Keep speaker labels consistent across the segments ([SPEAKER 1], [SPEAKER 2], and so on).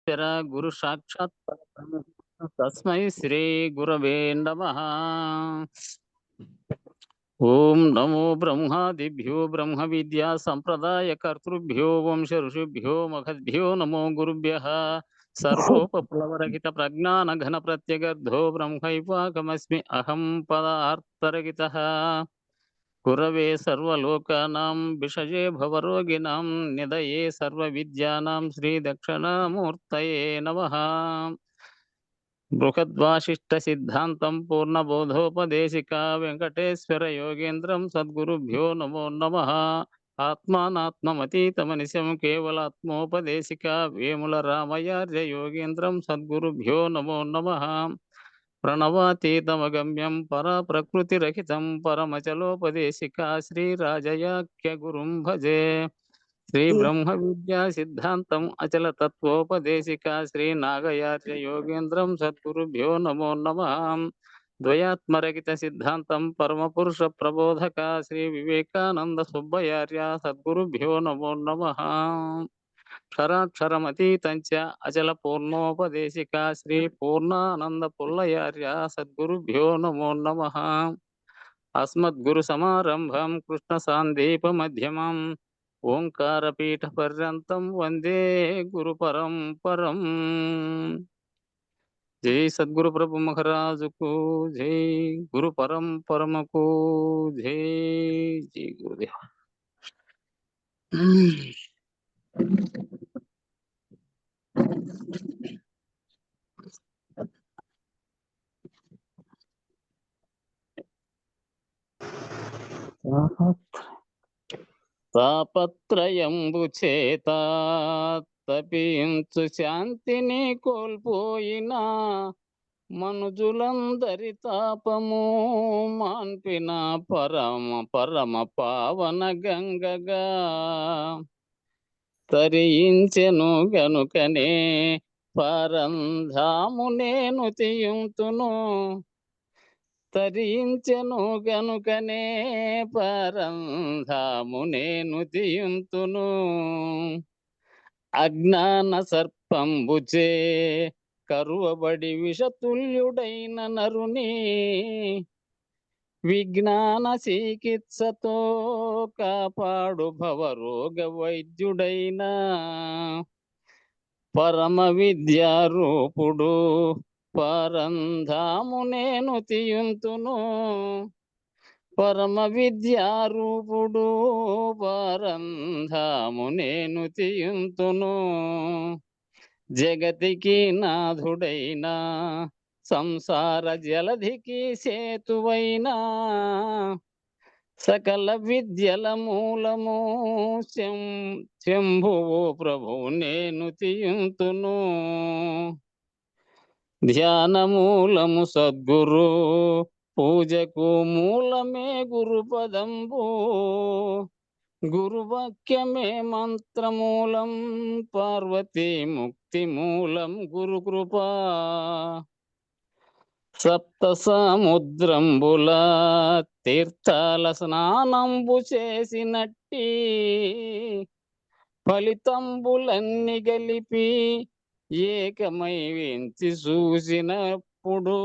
[SPEAKER 1] పరమేశ్వర గురు సాక్షాత్ పరబ్రహ్మ తస్మై శ్రీ గురవే నమః. ఓం నమో బ్రహ్మాదిభ్యో బ్రహ్మ విద్యా సంప్రదాయ కర్తృభ్యో వంశ ఋషిభ్యో మహద్భ్యో నమో గురుభ్యః. సర్వోపప్లవరహిత ప్రజ్ఞాన ఘన ప్రత్యగర్ధో బ్రహ్మైవాకమస్మి అహం పదార్థరహితః. గురవే సర్వలోకానాం విషజే భవరోగిణాం నిదయే సర్వవిద్యానాం శ్రీదక్షిణామూర్తయే నమః. బృహద్వాసిష్ట సిద్ధాంతం పూర్ణబోధోపదేశికా వెంకటేశ్వర యోగేంద్రం సద్గురుభ్యో నమో నమః. ఆత్మానాత్మమతీతమనిశం కేవలాత్మోపదేశికా వేముల రామయార్య యోగేంద్రం సద్గురుభ్యో నమో నమః. ప్రణవాతీతమగమ్యం పరప్రకృతిరహితం పరమచలోపదేశికా శ్రీరాజయాఖ్య గురుం భజే. శ్రీ బ్రహ్మ విద్యా సిద్ధాంతం అచల తత్వోపదేశికా శ్రీ నాగయార్య యోగేంద్రం సద్గురుభ్యో నమో నమః. ద్వయాత్మరహిత సిద్ధాంతం పరమ పురుష ప్రబోధక శ్రీ వివేకానంద సుబ్బయార్య సద్గురుభ్యో నమో నమః. క్షరాక్షరమతీతంచ అచల పూర్ణోపదేశికా శ్రీ పూర్ణానంద పుల్లయార్య సద్గురుభ్యో నమో నమః. అస్మద్గురు సమారంభం కృష్ణ సాందీప మధ్యమం ఓంకారపీఠ పర్యంతం వందే గురు పరంపరం. జై సద్గురు ప్రభు మహారాజుకు జై, గురు పరంపరమకు జై. జై గురుదేవ. తాపత్రయంబు చేత తపించు శాంతిని కోల్పోయినా మనుజులందరి తాపము మాన్పిన పరమ పావన గంగగా తరించెను గనుకనే పరంధాము నేను తీయుతును. తరించెను గనుకనే పరంధాము నేను తీయుతును. అజ్ఞాన సర్పంబుచే కరువబడి విషతుల్యుడైన నరుని విజ్ఞాన చికిత్సతో కాపాడు భవరోగ వైద్యుడైన పరమ విద్యారూపుడు పరంధాము నేను తీయుతును. పరమ విద్యారూపుడు పరంధాము నేను తీయుతును. జగతికి నాథుడైన సంసార జలధికి సేతువైనా సకల విద్యల మూలము శంభువు ప్రభువు నేను తీయుతును. ధ్యాన మూలము సద్గురు పూజకు మూలమే గురుపదంబు. గురువాక్యమే మంత్రమూలం పార్వతీ ముక్తి మూలం గురుకృపా. సప్త సముద్రంబుల తీర్థాల స్నానంబు చేసినట్టి ఫలితంబులన్నీ గలిపి ఏకమై వెంచి చూసినప్పుడు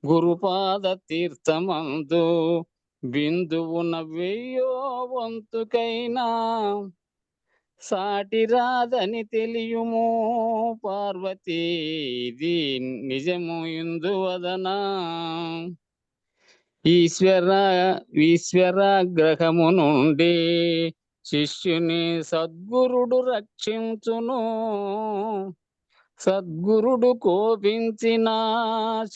[SPEAKER 1] గురుపాద తీర్థమందు బిందువున వెయ్యో వంతుకైనా సాటి రాదని తెలియుము పార్వతీ ఇది నిజము ఇందువదనా. ఈశ్వర గ్రహము నుండి శిష్యుని సద్గురుడు రక్షించును. సద్గురుడు కోపించిన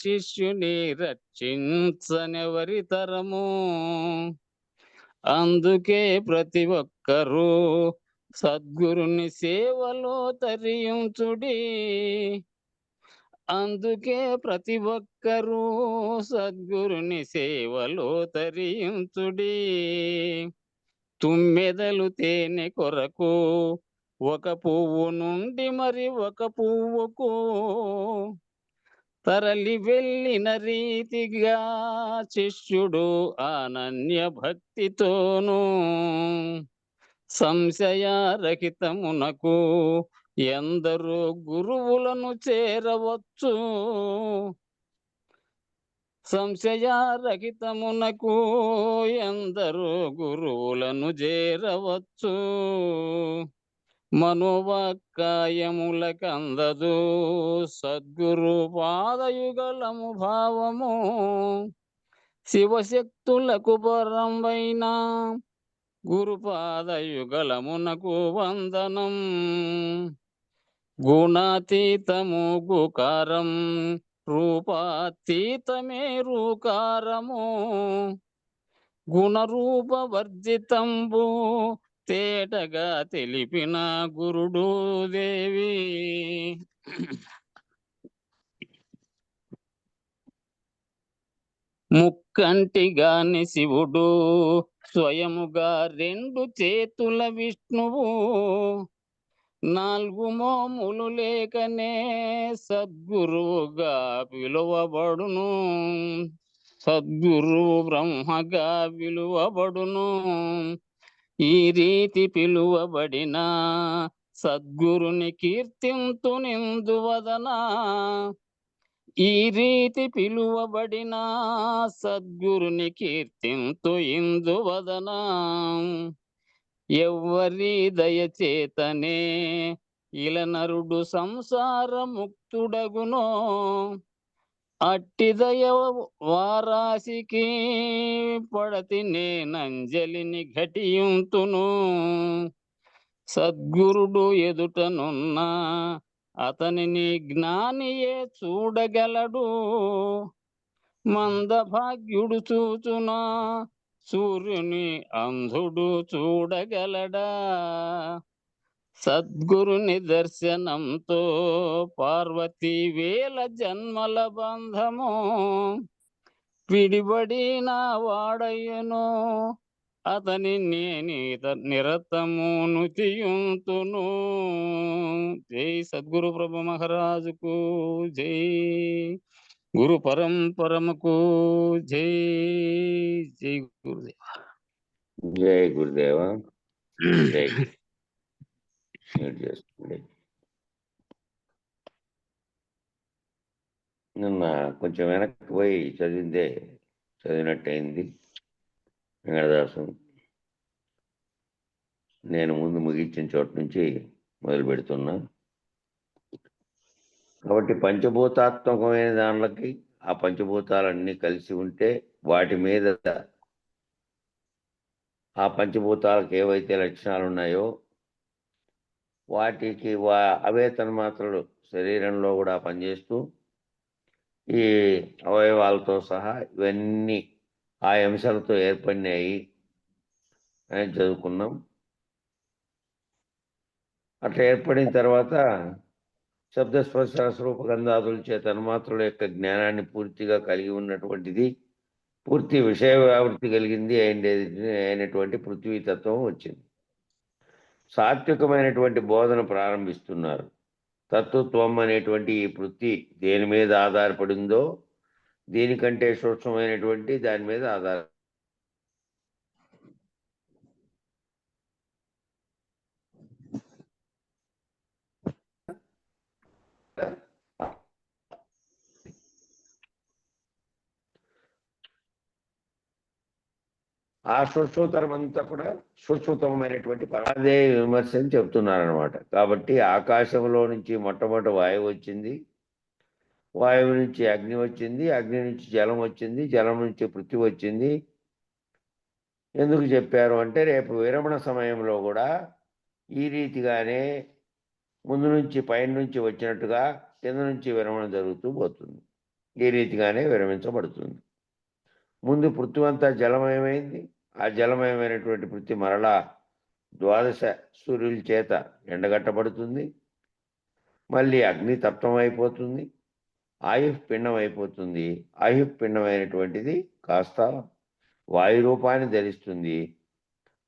[SPEAKER 1] శిష్యుని రక్షించనెవరి తరము. అందుకే ప్రతి ఒక్కరూ సద్గురుని సేవలో తరించుడి. అందుకే ప్రతి ఒక్కరూ సద్గురుని సేవలో తరించుడి. తుమ్మెదలు తేనె కొరకు ఒక పువ్వు నుండి మరి ఒక పువ్వుకు తరలి వెళ్ళిన రీతిగా శిష్యుడు అనన్య భక్తితోనూ సంశయరహితమునకు ఎందరో గురువులను చేరవచ్చు, సంశయారహితమునకు ఎందరో గురువులను చేరవచ్చు. మనోవాక్కాయములకందదు సద్గురు పాదయుగలము భావము, శివశక్తులకు పరంబైన గురుపాదయుగలమునకు వందనం. గుణాతీతము గుకారం, రూపాతీతమే రూకారము, గుణరూప వర్జితంబు తేటగా తెలిపిన గురుడు దేవి. ముక్కంటిగాని శివుడు, స్వయముగా రెండు చేతుల విష్ణువు, నాలుగు మోములు లేకనే సద్గురువుగా పిలువబడును, సద్గురువు బ్రహ్మగా పిలువబడును. ఈ రీతి పిలువబడిన సద్గురుని కీర్తింతు నిందువదనా, ఈ రీతి పిలువబడిన సద్గురుని కీర్తింతు ఇందువదనా. ఎవ్వరి దయచేతనే ఇలనరుడు సంసార ముక్తుడగునో, అట్టి దయ వారాసికి పడతి నేనంజలిని ఘటియుంతును. సద్గురుడు ఎదుటనున్న అతనిని జ్ఞానియే చూడగలడు, మందభాగ్యుడు చూచునా సూర్యుని అంధుడు చూడగలడా. సద్గురుని దర్శనంతో పార్వతీ వేల జన్మల బంధము విడిబడిన వాడయ్యను, అతని నేను నిరతము నుతియుంతును. జై సద్గురు ప్రభు మహారాజుకు జై, గురు పరంపరముకు జై. జై గురుదేవ.
[SPEAKER 2] జై గురుదేవ. జై చేసుకోండి. నిన్న కొంచెం వెనక్కి పోయి చదివినట్టయింది వెంకటదాసు. నేను ముందు ముగించిన చోటు నుంచి మొదలు పెడుతున్నా. కాబట్టి పంచభూతాత్మకమైన దానిలకి ఆ పంచభూతాలన్నీ కలిసి ఉంటే వాటి మీద ఆ పంచభూతాలకు ఏవైతే లక్షణాలు ఉన్నాయో వాటికి అవే తన్మాత్రలు శరీరంలో కూడా పనిచేస్తూ ఈ అవయవాలతో సహా ఇవన్నీ ఆ అంశాలతో ఏర్పడినాయి అని చదువుకున్నాం. అట్లా ఏర్పడిన తర్వాత శబ్దస్పర్శ రూపగంధాదుల చేత తన్మాత్రల యొక్క జ్ఞానాన్ని పూర్తిగా కలిగి ఉన్నటువంటిది, పూర్తి విషయ వ్యావృత్తి కలిగింది అయినటువంటి పృథ్వీతత్వం వచ్చింది. సాత్వికమైనటువంటి బోధన ప్రారంభిస్తున్నారు. తత్వత్వం అనేటువంటి ఈ పృథ్వీ దేని మీద ఆధారపడిందో దీనికంటే సూక్ష్మమైనటువంటి దాని మీద ఆ సూక్ష్మతరం అంతా కూడా సూక్ష్మతమైనటువంటి అదే విమర్శ అని చెప్తున్నారనమాట. కాబట్టి ఆకాశంలో నుంచి మొట్టమొదటి వాయువు వచ్చింది, వాయువు నుంచి అగ్ని వచ్చింది, అగ్ని నుంచి జలం వచ్చింది, జలం నుంచి పృథ్వీ వచ్చింది. ఎందుకు చెప్పారు అంటే రేపు విరమణ సమయంలో కూడా ఈ రీతిగానే ముందు నుంచి పైన నుంచి వచ్చినట్టుగా కింద నుంచి విరమణ జరుగుతూ పోతుంది. ఈ రీతిగానే విరమించబడుతుంది. ముందు పృథ్వీ అంతా జలమయమైంది. ఆ జలమయమైనటువంటి పృథ్వీ మరలా 12 సూర్యుల చేత ఎండగట్టబడుతుంది. మళ్ళీ అగ్ని తప్తం అయిపోతుంది, ఆయుఃపిండం అయిపోతుంది. ఆయుఃపిండమైనటువంటిది కాస్త వాయు రూపాన్ని ధరిస్తుంది.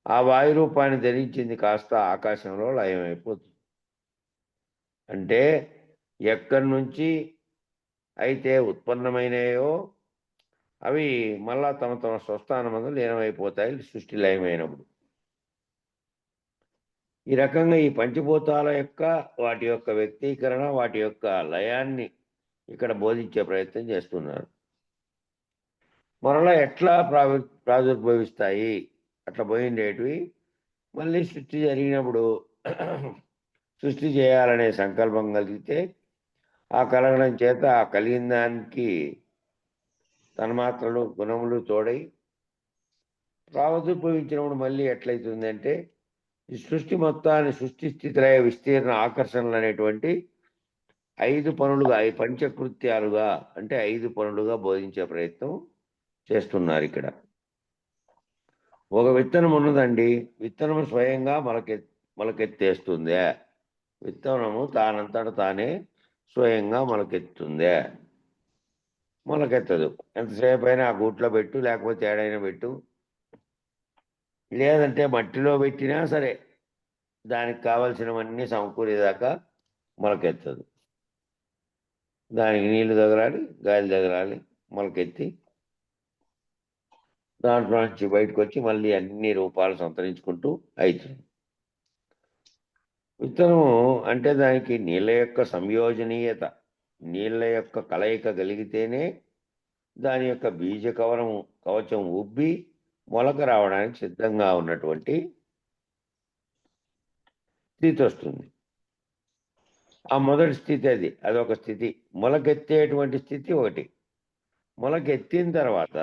[SPEAKER 2] ఆ వాయు రూపాన్ని ధరించింది కాస్త ఆకాశంలో లయమైపోతుంది. అంటే ఎక్కడి నుంచి అయితే ఉత్పన్నమైనాయో అవి మళ్ళా తమ తమ స్వస్థానమందు లీనమైపోతాయి సృష్టి లయమైనప్పుడు. ఈ రకంగా ఈ పంచభూతాల యొక్క వాటి యొక్క వ్యక్తీకరణ, వాటి యొక్క లయాన్ని ఇక్కడ బోధించే ప్రయత్నం చేస్తున్నారు. మరలా ఎట్లా ప్రాదుర్భవిస్తాయి అట్లా పోయిండేటివి మళ్ళీ సృష్టి జరిగినప్పుడు సృష్టి చేయాలనే సంకల్పం కలిగితే ఆ కలగడం చేత ఆ కలిగిన దానికి తన్మాత్రలు గుణములు తోడై ప్రాదుర్భవించినప్పుడు మళ్ళీ ఎట్లయితుంది అంటే ఈ సృష్టి మొత్తాన్ని సృష్టి స్థితిలయ విస్తీర్ణ ఆకర్షణలు అనేటువంటి 5 పనులుగా, 5 పంచకృత్యాలుగా అంటే 5 పనులుగా బోధించే ప్రయత్నం చేస్తున్నారు ఇక్కడ. ఒక విత్తనం ఉన్నదండి, విత్తనము స్వయంగా మొలకెత్తేస్తుందే? విత్తనము తానంతట తానే స్వయంగా మొలకెత్తుందే? మొలకెత్తదు. ఎంతసేపు అయినా ఆ గూట్లో పెట్టు, లేకపోతే ఏడైనా పెట్టు, లేదంటే మట్టిలో పెట్టినా సరే దానికి కావలసినవన్నీ సమకూరేదాకా మొలకెత్తదు. దానికి నీళ్లు తగలాలి, గాలి తగలాలి, మొలకెత్తి దాంట్లో నుంచి బయటకు వచ్చి మళ్ళీ అన్ని రూపాలు సంతరించుకుంటూ అవుతుంది. విత్తనము అంటే దానికి నీళ్ళ యొక్క సంయోజనీయత, నీళ్ళ యొక్క కలయిక కలిగితేనే దాని యొక్క బీజ కవచం ఉబ్బి మొలక రావడానికి సిద్ధంగా ఉన్నటువంటి స్థితి వస్తుంది. ఆ మొదటి స్థితి అదొక స్థితి. మొలకెత్తేటువంటి స్థితి ఒకటి. మొలకెత్తిన తర్వాత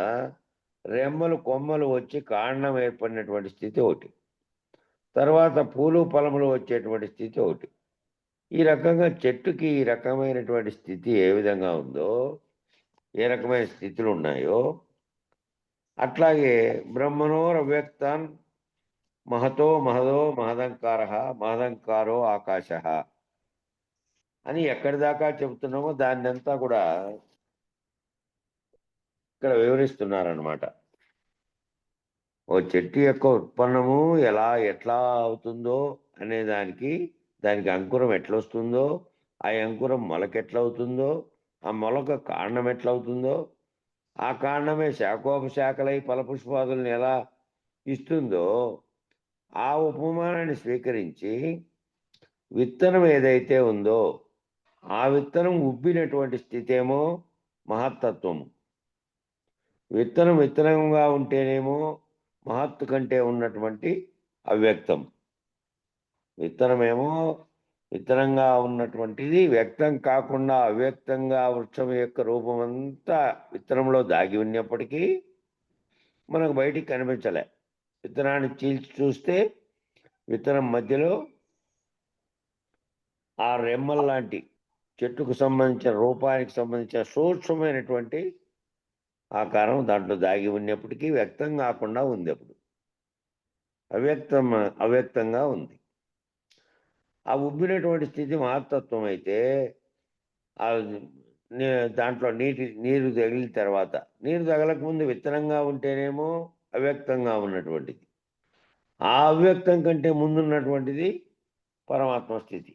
[SPEAKER 2] రెమ్మలు కొమ్మలు వచ్చి కాండం ఏర్పడినటువంటి స్థితి ఒకటి. తర్వాత పూలు ఫలములు వచ్చేటువంటి స్థితి ఒకటి. ఈ రకంగా చెట్టుకి ఈ రకమైనటువంటి స్థితి ఏ విధంగా ఉందో, ఏ రకమైన స్థితులు ఉన్నాయో అట్లాగే బ్రహ్మణోరవ్యక్తాన్ మహతో మహదో మహదంకారో ఆకాశ అని ఎక్కడి దాకా చెబుతున్నామో దాన్ని అంతా కూడా ఇక్కడ వివరిస్తున్నారన్నమాట. ఓ చెట్టు యొక్క ఉత్పన్నము ఎట్లా అవుతుందో అనే దానికి అంకురం ఎట్లొస్తుందో, ఆ అంకురం మొలకెట్లవుతుందో, ఆ మొలక కాండం ఎట్లవుతుందో, ఆ కాండమే శాఖోపశాఖలై ఫలపుష్పాదులను ఎలా ఇస్తుందో ఆ ఉపమానాన్ని స్వీకరించి విత్తనం ఏదైతే ఉందో ఆ విత్తనం ఉబ్బినటువంటి స్థితి ఏమో మహత్తత్వము. విత్తనంగా ఉంటేనేమో మహత్తు కంటే ఉన్నటువంటి అవ్యక్తం. విత్తనమేమో విత్తనంగా ఉన్నటువంటిది వ్యక్తం కాకుండా అవ్యక్తంగా వృక్షం యొక్క రూపం అంతా విత్తనంలో దాగి ఉన్నప్పటికీ మనకు బయటికి కనిపించలే. విత్తనాన్ని చీల్చి చూస్తే విత్తనం మధ్యలో ఆ రెమ్మల లాంటి చెట్టుకు సంబంధించిన రూపానికి సంబంధించిన సూక్ష్మమైనటువంటి ఆకారం దాంట్లో దాగి ఉన్నప్పటికీ వ్యక్తం కాకుండా ఉంది. అప్పుడు అవ్యక్తంగా ఉంది. ఆ ఉబ్బినటువంటి స్థితి మహత్తత్వం అయితే దాంట్లో నీరు తగిలిన తర్వాత, నీరు తగలకముందు విత్తనంగా ఉంటేనేమో అవ్యక్తంగా ఉన్నటువంటిది, ఆ అవ్యక్తం కంటే ముందున్నటువంటిది పరమాత్మ స్థితి.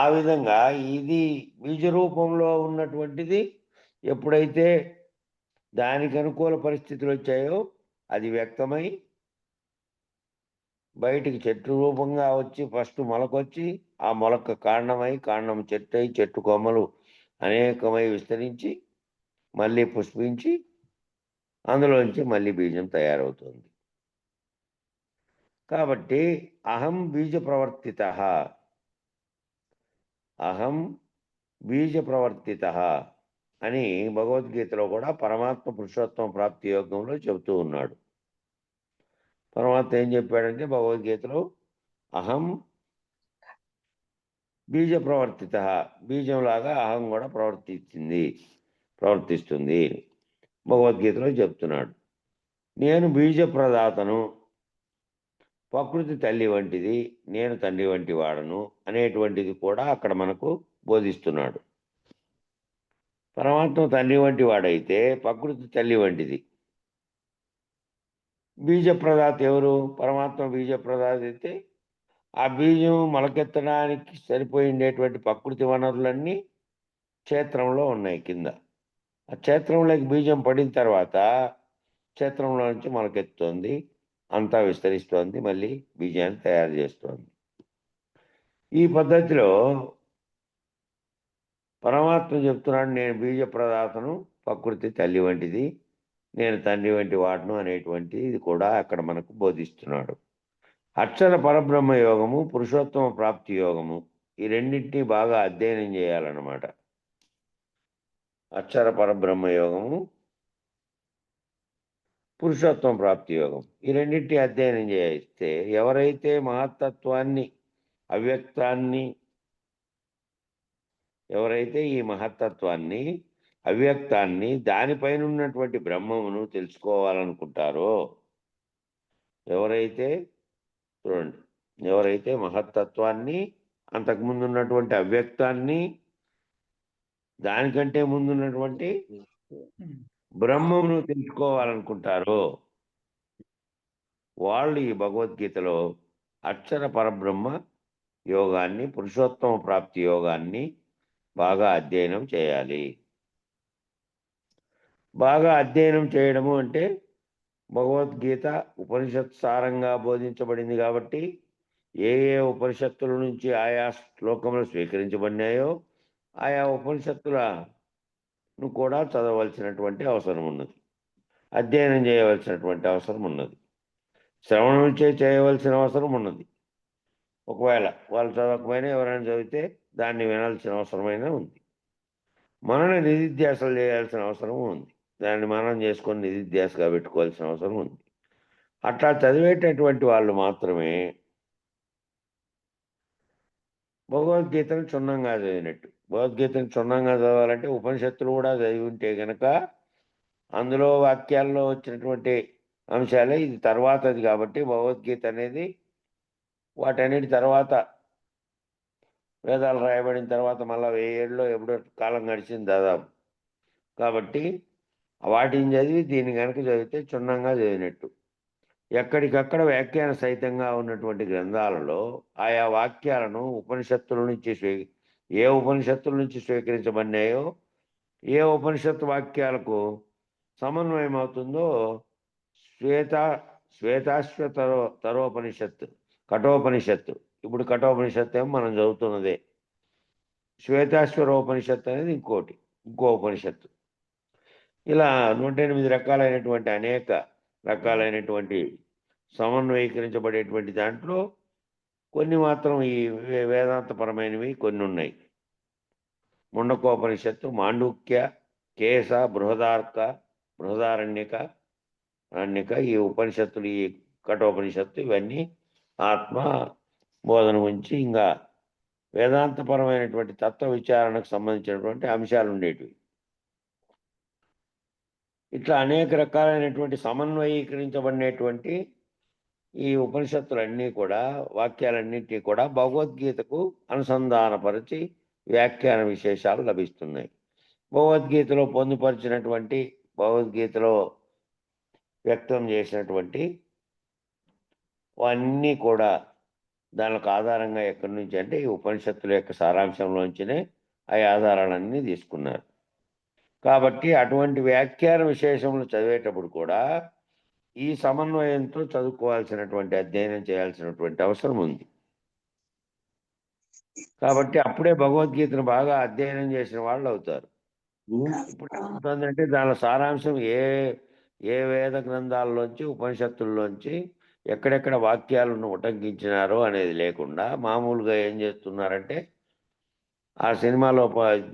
[SPEAKER 2] ఆ విధంగా ఇది బీజ రూపంలో ఉన్నటువంటిది ఎప్పుడైతే దానికి అనుకూల పరిస్థితులు వచ్చాయో అది వ్యక్తమై బయటికి చెట్టు రూపంగా వచ్చి ఫస్ట్ మొలకొచ్చి ఆ మొలక కాండమై, కాండం చెట్టై, చెట్టు కొమ్మలు అనేకమై విస్తరించి మళ్ళీ పుష్పించి అందులోంచి మళ్ళీ బీజం తయారవుతుంది. కాబట్టి అహం బీజ ప్రవర్తిత అని భగవద్గీతలో కూడా పరమాత్మ పురుషోత్తమ ప్రాప్తి యోగంలో చెబుతూ ఉన్నాడు. పరమాత్మ ఏం చెప్పాడంటే భగవద్గీతలో అహం బీజ ప్రవర్తిత, బీజంలాగా అహం కూడా ప్రవర్తిస్తుంది భగవద్గీతలో చెప్తున్నాడు. నేను బీజ ప్రదాతను, ప్రకృతి తల్లి వంటిది, నేను తండ్రి వంటి వాడను అనేటువంటిది కూడా అక్కడ మనకు బోధిస్తున్నాడు. పరమాత్మ తండ్రి వంటి వాడైతే ప్రకృతి తల్లి వంటిది. బీజప్రదాత ఎవరు? పరమాత్మ బీజప్రదాత అయితే ఆ బీజం మొలకెత్తడానికి సరిపోయిండేటువంటి ప్రకృతి వనరులన్నీ క్షేత్రంలో ఉన్నాయి కింద. ఆ క్షేత్రంలోకి బీజం పడిన తర్వాత క్షేత్రంలో నుంచి మొలకెత్తుతుంది. అంతా విస్తరిస్తోంది, మళ్ళీ బీజాన్ని తయారు చేస్తోంది. ఈ పద్ధతిలో పరమాత్మ చెప్తున్నాడు, నేను బీజ ప్రదాతను, ప్రకృతి తల్లి వంటిది, నేను తండ్రి వంటి వాడును అనేటువంటి ఇది కూడా అక్కడ మనకు బోధిస్తున్నాడు. అక్షర పరబ్రహ్మ యోగము, పురుషోత్తమ ప్రాప్తి యోగము, ఈ రెండింటినీ బాగా అధ్యయనం చేయాలన్నమాట. అక్షర పరబ్రహ్మ యోగము, పురుషోత్తమ ప్రాప్తి యోగం, ఈ రెండింటినీ అధ్యయనం చేస్తే ఎవరైతే మహత్తత్వాన్ని, అవ్యక్తాన్ని, ఎవరైతే ఈ మహత్తత్వాన్ని, అవ్యక్తాన్ని, దానిపైన ఉన్నటువంటి బ్రహ్మమును తెలుసుకోవాలనుకుంటారో, ఎవరైతే చూడండి, ఎవరైతే మహత్తత్వాన్ని, అంతకుముందు ఉన్నటువంటి అవ్యక్తాన్ని, దానికంటే ముందున్నటువంటి బ్రహ్మమును తెలుసుకోవాలనుకుంటారో వాళ్ళు ఈ భగవద్గీతలో అక్షర పరబ్రహ్మ యోగాన్ని, పురుషోత్తమ ప్రాప్తి యోగాన్ని బాగా అధ్యయనం చేయాలి. బాగా అధ్యయనం చేయడము అంటే భగవద్గీత ఉపనిషత్ సారంగా బోధించబడింది కాబట్టి ఏ ఏ ఉపనిషత్తుల నుంచి ఆయా శ్లోకములు స్వీకరించబడినాయో ఆయా ఉపనిషత్తులను కూడా చదవలసినటువంటి అవసరం ఉన్నది, అధ్యయనం చేయవలసినటువంటి అవసరం ఉన్నది, శ్రవణం చేయవలసిన అవసరం ఉన్నది. ఒకవేళ వాళ్ళు చదవకపోయినా ఎవరైనా చదివితే దాన్ని వినాల్సిన అవసరమైనా ఉంది. మనన నిధిధ్యాసలు చేయాల్సిన అవసరం ఉంది, దాన్ని మనం చేసుకొని నిధిధ్యాసగా పెట్టుకోవాల్సిన అవసరం ఉంది. అట్లా చదివేటటువంటి వాళ్ళు మాత్రమే భగవద్గీతను క్షుణ్ణంగా చదివినట్టు. భగవద్గీతను క్షుణ్ణంగా చదవాలంటే ఉపనిషత్తులు కూడా చదివి ఉంటే కనుక అందులో వాక్యాల్లో వచ్చినటువంటి అంశాలే ఇది తర్వాతది కాబట్టి భగవద్గీత అనేది వాటన్నిటి తర్వాత వేదాలు రాయబడిన తర్వాత మళ్ళీ 1000 ఏళ్ళలో ఎప్పుడో కాలం గడిచింది దాదాపు. కాబట్టి వాటిని చదివి దీన్ని కనుక చదివితే క్షుణ్ణంగా చదివినట్టు. ఎక్కడికక్కడ వ్యాఖ్యాన సహితంగా ఉన్నటువంటి గ్రంథాలలో ఆయా వాక్యాలను ఉపనిషత్తుల నుంచి ఏ ఉపనిషత్తుల నుంచి స్వీకరించబడినాయో, ఏ ఉపనిషత్తు వాక్యాలకు సమన్వయం అవుతుందో శ్వేతాశ్వతరోపనిషత్తు, కఠోపనిషత్తు, ఇప్పుడు కఠోపనిషత్తు ఏమో మనం చదువుతున్నదే. శ్వేతాశ్వరోపనిషత్తు అనేది ఇంకో ఉపనిషత్తు. ఇలా 108 రకాలైనటువంటి అనేక రకాలైనటువంటి సమన్వయీకరించబడేటువంటి దాంట్లో కొన్ని మాత్రం ఈ వేదాంతపరమైనవి కొన్ని ఉన్నాయి. ముండకోపనిషత్తు, మాండూక్య, కేశ, బృహదారణ్యక, ఈ ఉపనిషత్తులు, ఈ కఠోపనిషత్తు, ఇవన్నీ ఆత్మ బోధన గురించి ఇంకా వేదాంతపరమైనటువంటి తత్వ విచారణకు సంబంధించినటువంటి అంశాలు ఉండేటివి. ఇట్లా అనేక రకాలైనటువంటి సమన్వయీకరించబడినటువంటి ఈ ఉపనిషత్తులన్నీ కూడా, వాక్యాలన్నింటినీ కూడా భగవద్గీతకు అనుసంధానపరిచి వ్యాఖ్యాన విశేషాలు లభిస్తున్నాయి. భగవద్గీతలో పొందుపరిచినటువంటి, భగవద్గీతలో వ్యక్తం చేసినటువంటి అన్నీ కూడా దానికి ఆధారంగా ఎక్కడి నుంచి అంటే ఈ ఉపనిషత్తుల యొక్క సారాంశంలోంచినే ఆ ఆధారాలన్నీ తీసుకున్నారు. కాబట్టి అటువంటి వ్యాఖ్యాన విశేషములు చదివేటప్పుడు కూడా ఈ సమన్వయంతో చదువుకోవాల్సినటువంటి, అధ్యయనం చేయాల్సినటువంటి అవసరం ఉంది. కాబట్టి అప్పుడే భగవద్గీతను బాగా అధ్యయనం చేసిన వాళ్ళు అవుతారు. ఇప్పుడు ఏమవుతుందంటే దాని సారాంశం ఏ వేద గ్రంథాల్లోంచి, ఉపనిషత్తుల్లోంచి ఎక్కడెక్కడ వాక్యాలను ఉటంకించినారో అనేది లేకుండా మామూలుగా ఏం చేస్తున్నారంటే ఆ సినిమాలో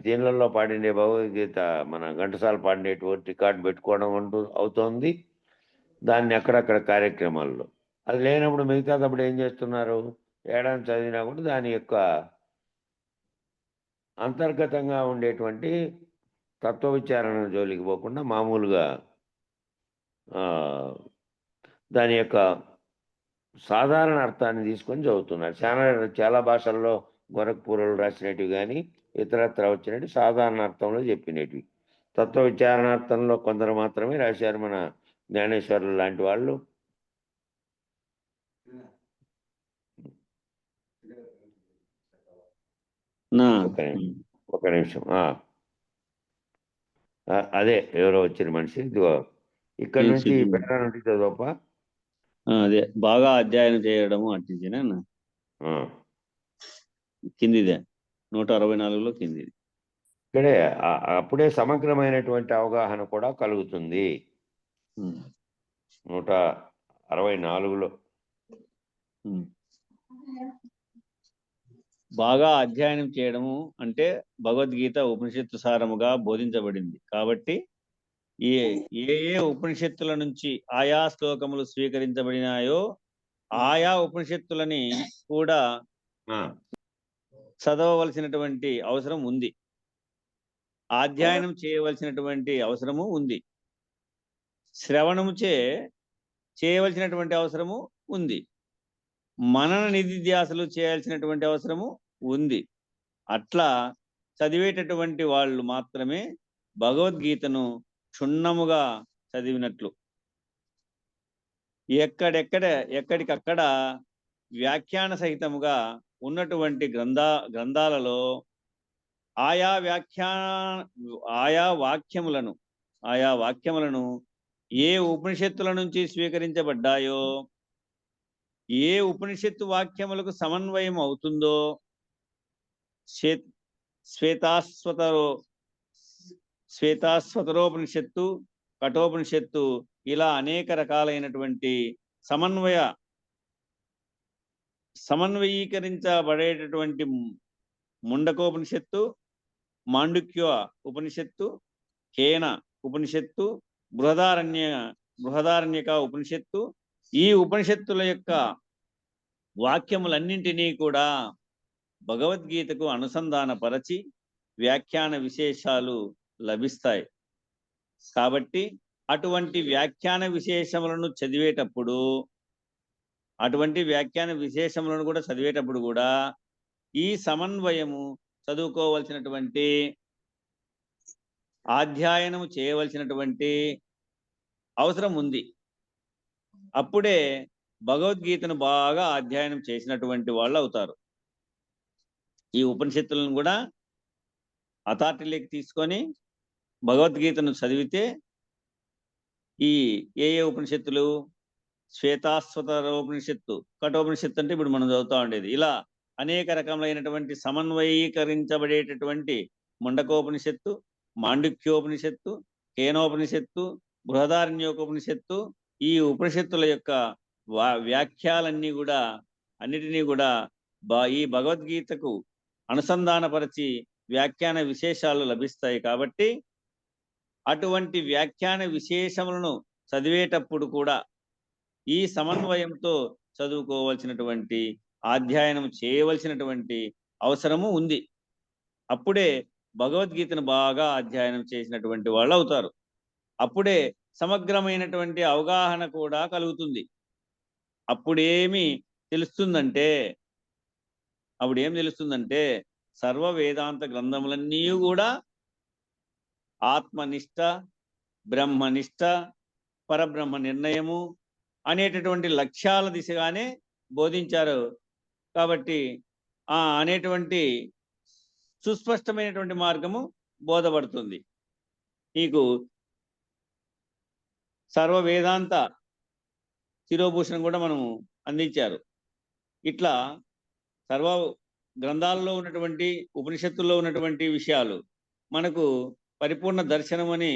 [SPEAKER 2] దీనిలలో పాడినే భగవద్గీత మన ఘంటసాల పాడినటువంటి రికార్డు పెట్టుకోవడం అంటూ అవుతోంది. దాన్ని అక్కడక్కడ కార్యక్రమాల్లో అది లేనప్పుడు మిగతాదప్పుడు ఏం చేస్తున్నారు, ఏడాది చదివినా కూడా దాని యొక్క అంతర్గతంగా ఉండేటువంటి తత్వ విచారణ జోలికి పోకుండా మామూలుగా దాని యొక్క సాధారణ అర్థాన్ని తీసుకొని చదువుతున్నారు. చాలా భాషల్లో గోరఖ్పూర్లు రాసినవి కానీ ఇతరత్ర వచ్చినట్టు సాధారణ అర్థంలో చెప్పినవి. తత్వ విచారణార్థంలో కొందరు మాత్రమే రాశారు. మన జ్ఞానేశ్వరులు లాంటి వాళ్ళు ఒక నిమిషం అదే ఎవరో వచ్చిన మనిషి, ఇదిగో ఇక్కడ నుంచి పేరా నుండి చదవప్ప.
[SPEAKER 1] అదే బాగా అధ్యయనం చేయడము అంటించిన
[SPEAKER 2] ఆ.
[SPEAKER 1] కిందిదే 164లో కిందిది.
[SPEAKER 2] ఇక్కడే అప్పుడే సమగ్రమైనటువంటి అవగాహన కూడా కలుగుతుంది. 164లో
[SPEAKER 1] బాగా అధ్యయనం చేయడము అంటే భగవద్గీత ఉపనిషత్తు సారముగా బోధించబడింది కాబట్టి ఏ ఏ ఉపనిషత్తుల నుంచి ఆయా శ్లోకములు స్వీకరించబడినాయో ఆయా ఉపనిషత్తులని కూడా చదవవలసినటువంటి అవసరం ఉంది, అధ్యయనం చేయవలసినటువంటి అవసరము ఉంది, శ్రవణము చేయవలసినటువంటి అవసరము ఉంది, మనన నిధిధ్యాసలు చేయాల్సినటువంటి అవసరము ఉంది. అట్లా చదివేటటువంటి వాళ్ళు మాత్రమే భగవద్గీతను క్షుణ్ణముగా చదివినట్లు. ఎక్కడికక్కడ వ్యాఖ్యాన సహితముగా ఉన్నటువంటి గ్రంథాలలో ఆయా వాక్యములను ఏ ఉపనిషత్తుల నుంచి స్వీకరించబడ్డాయో, ఏ ఉపనిషత్తు వాక్యములకు సమన్వయం అవుతుందో శ్వేతాశ్వతరోపనిషత్తు, కఠోపనిషత్తు ఇలా అనేక రకాలైనటువంటి సమన్వయీకరించబడేటటువంటి ముండకోపనిషత్తు, మాండుక్య ఉపనిషత్తు, కేన ఉపనిషత్తు, బృహదారణ్యక ఉపనిషత్తు, ఈ ఉపనిషత్తుల యొక్క వాక్యములన్నింటినీ కూడా భగవద్గీతకు అనుసంధానపరచి వ్యాఖ్యాన విశేషాలు లభిస్తాయి. కాబట్టి అటువంటి వ్యాఖ్యాన విశేషములను కూడా చదివేటప్పుడు కూడా ఈ సమన్వయము చదువుకోవలసినటువంటి, అధ్యయనము చేయవలసినటువంటి అవసరం ఉంది. అప్పుడే భగవద్గీతను బాగా అధ్యయనం చేసినటువంటి వాళ్ళు అవుతారు. ఈ ఉపనిషత్తులను కూడా అథారిటీలోకి తీసుకొని భగవద్గీతను చదివితే ఈ ఏ ఉపనిషత్తులు, శ్వేతాశ్వతరోపనిషత్తు, కఠోపనిషత్తు అంటే ఇప్పుడు మనం చదువుతా ఉండేది, ఇలా అనేక రకములైనటువంటి సమన్వయీకరించబడేటటువంటి ముండకోపనిషత్తు, మాండుక్యోపనిషత్తు, కేనోపనిషత్తు, బృహదారణ్యోపనిషత్తు, ఈ ఉపనిషత్తుల యొక్క వ్యాఖ్యాలన్నీ కూడా అన్నిటినీ కూడా ఈ భగవద్గీతకు అనుసంధానపరిచి వ్యాఖ్యాన విశేషాలు లభిస్తాయి. కాబట్టి అటువంటి వ్యాఖ్యాన విశేషములను చదివేటప్పుడు కూడా ఈ సమన్వయంతో చదువుకోవలసినటువంటి, అధ్యయనం చేయవలసినటువంటి అవసరము ఉంది. అప్పుడే భగవద్గీతను బాగా అధ్యయనం చేసినటువంటి వాళ్ళు అవుతారు. అప్పుడే సమగ్రమైనటువంటి అవగాహన కూడా కలుగుతుంది. అప్పుడేం తెలుస్తుందంటే సర్వ వేదాంత గ్రంథములన్నీ కూడా ఆత్మనిష్ట, బ్రహ్మనిష్ట, పరబ్రహ్మ నిర్ణయము అనేటటువంటి లక్ష్యాల దిశగానే బోధించారు. కాబట్టి అనేటువంటి సుస్పష్టమైనటువంటి మార్గము బోధపడుతుంది. నీకు సర్వ వేదాంత శిరోభూషణం కూడా మనము అందించారు. ఇట్లా సర్వ గ్రంథాలలో ఉన్నటువంటి, ఉపనిషత్తుల్లో ఉన్నటువంటి విషయాలు మనకు పరిపూర్ణ దర్శనం అని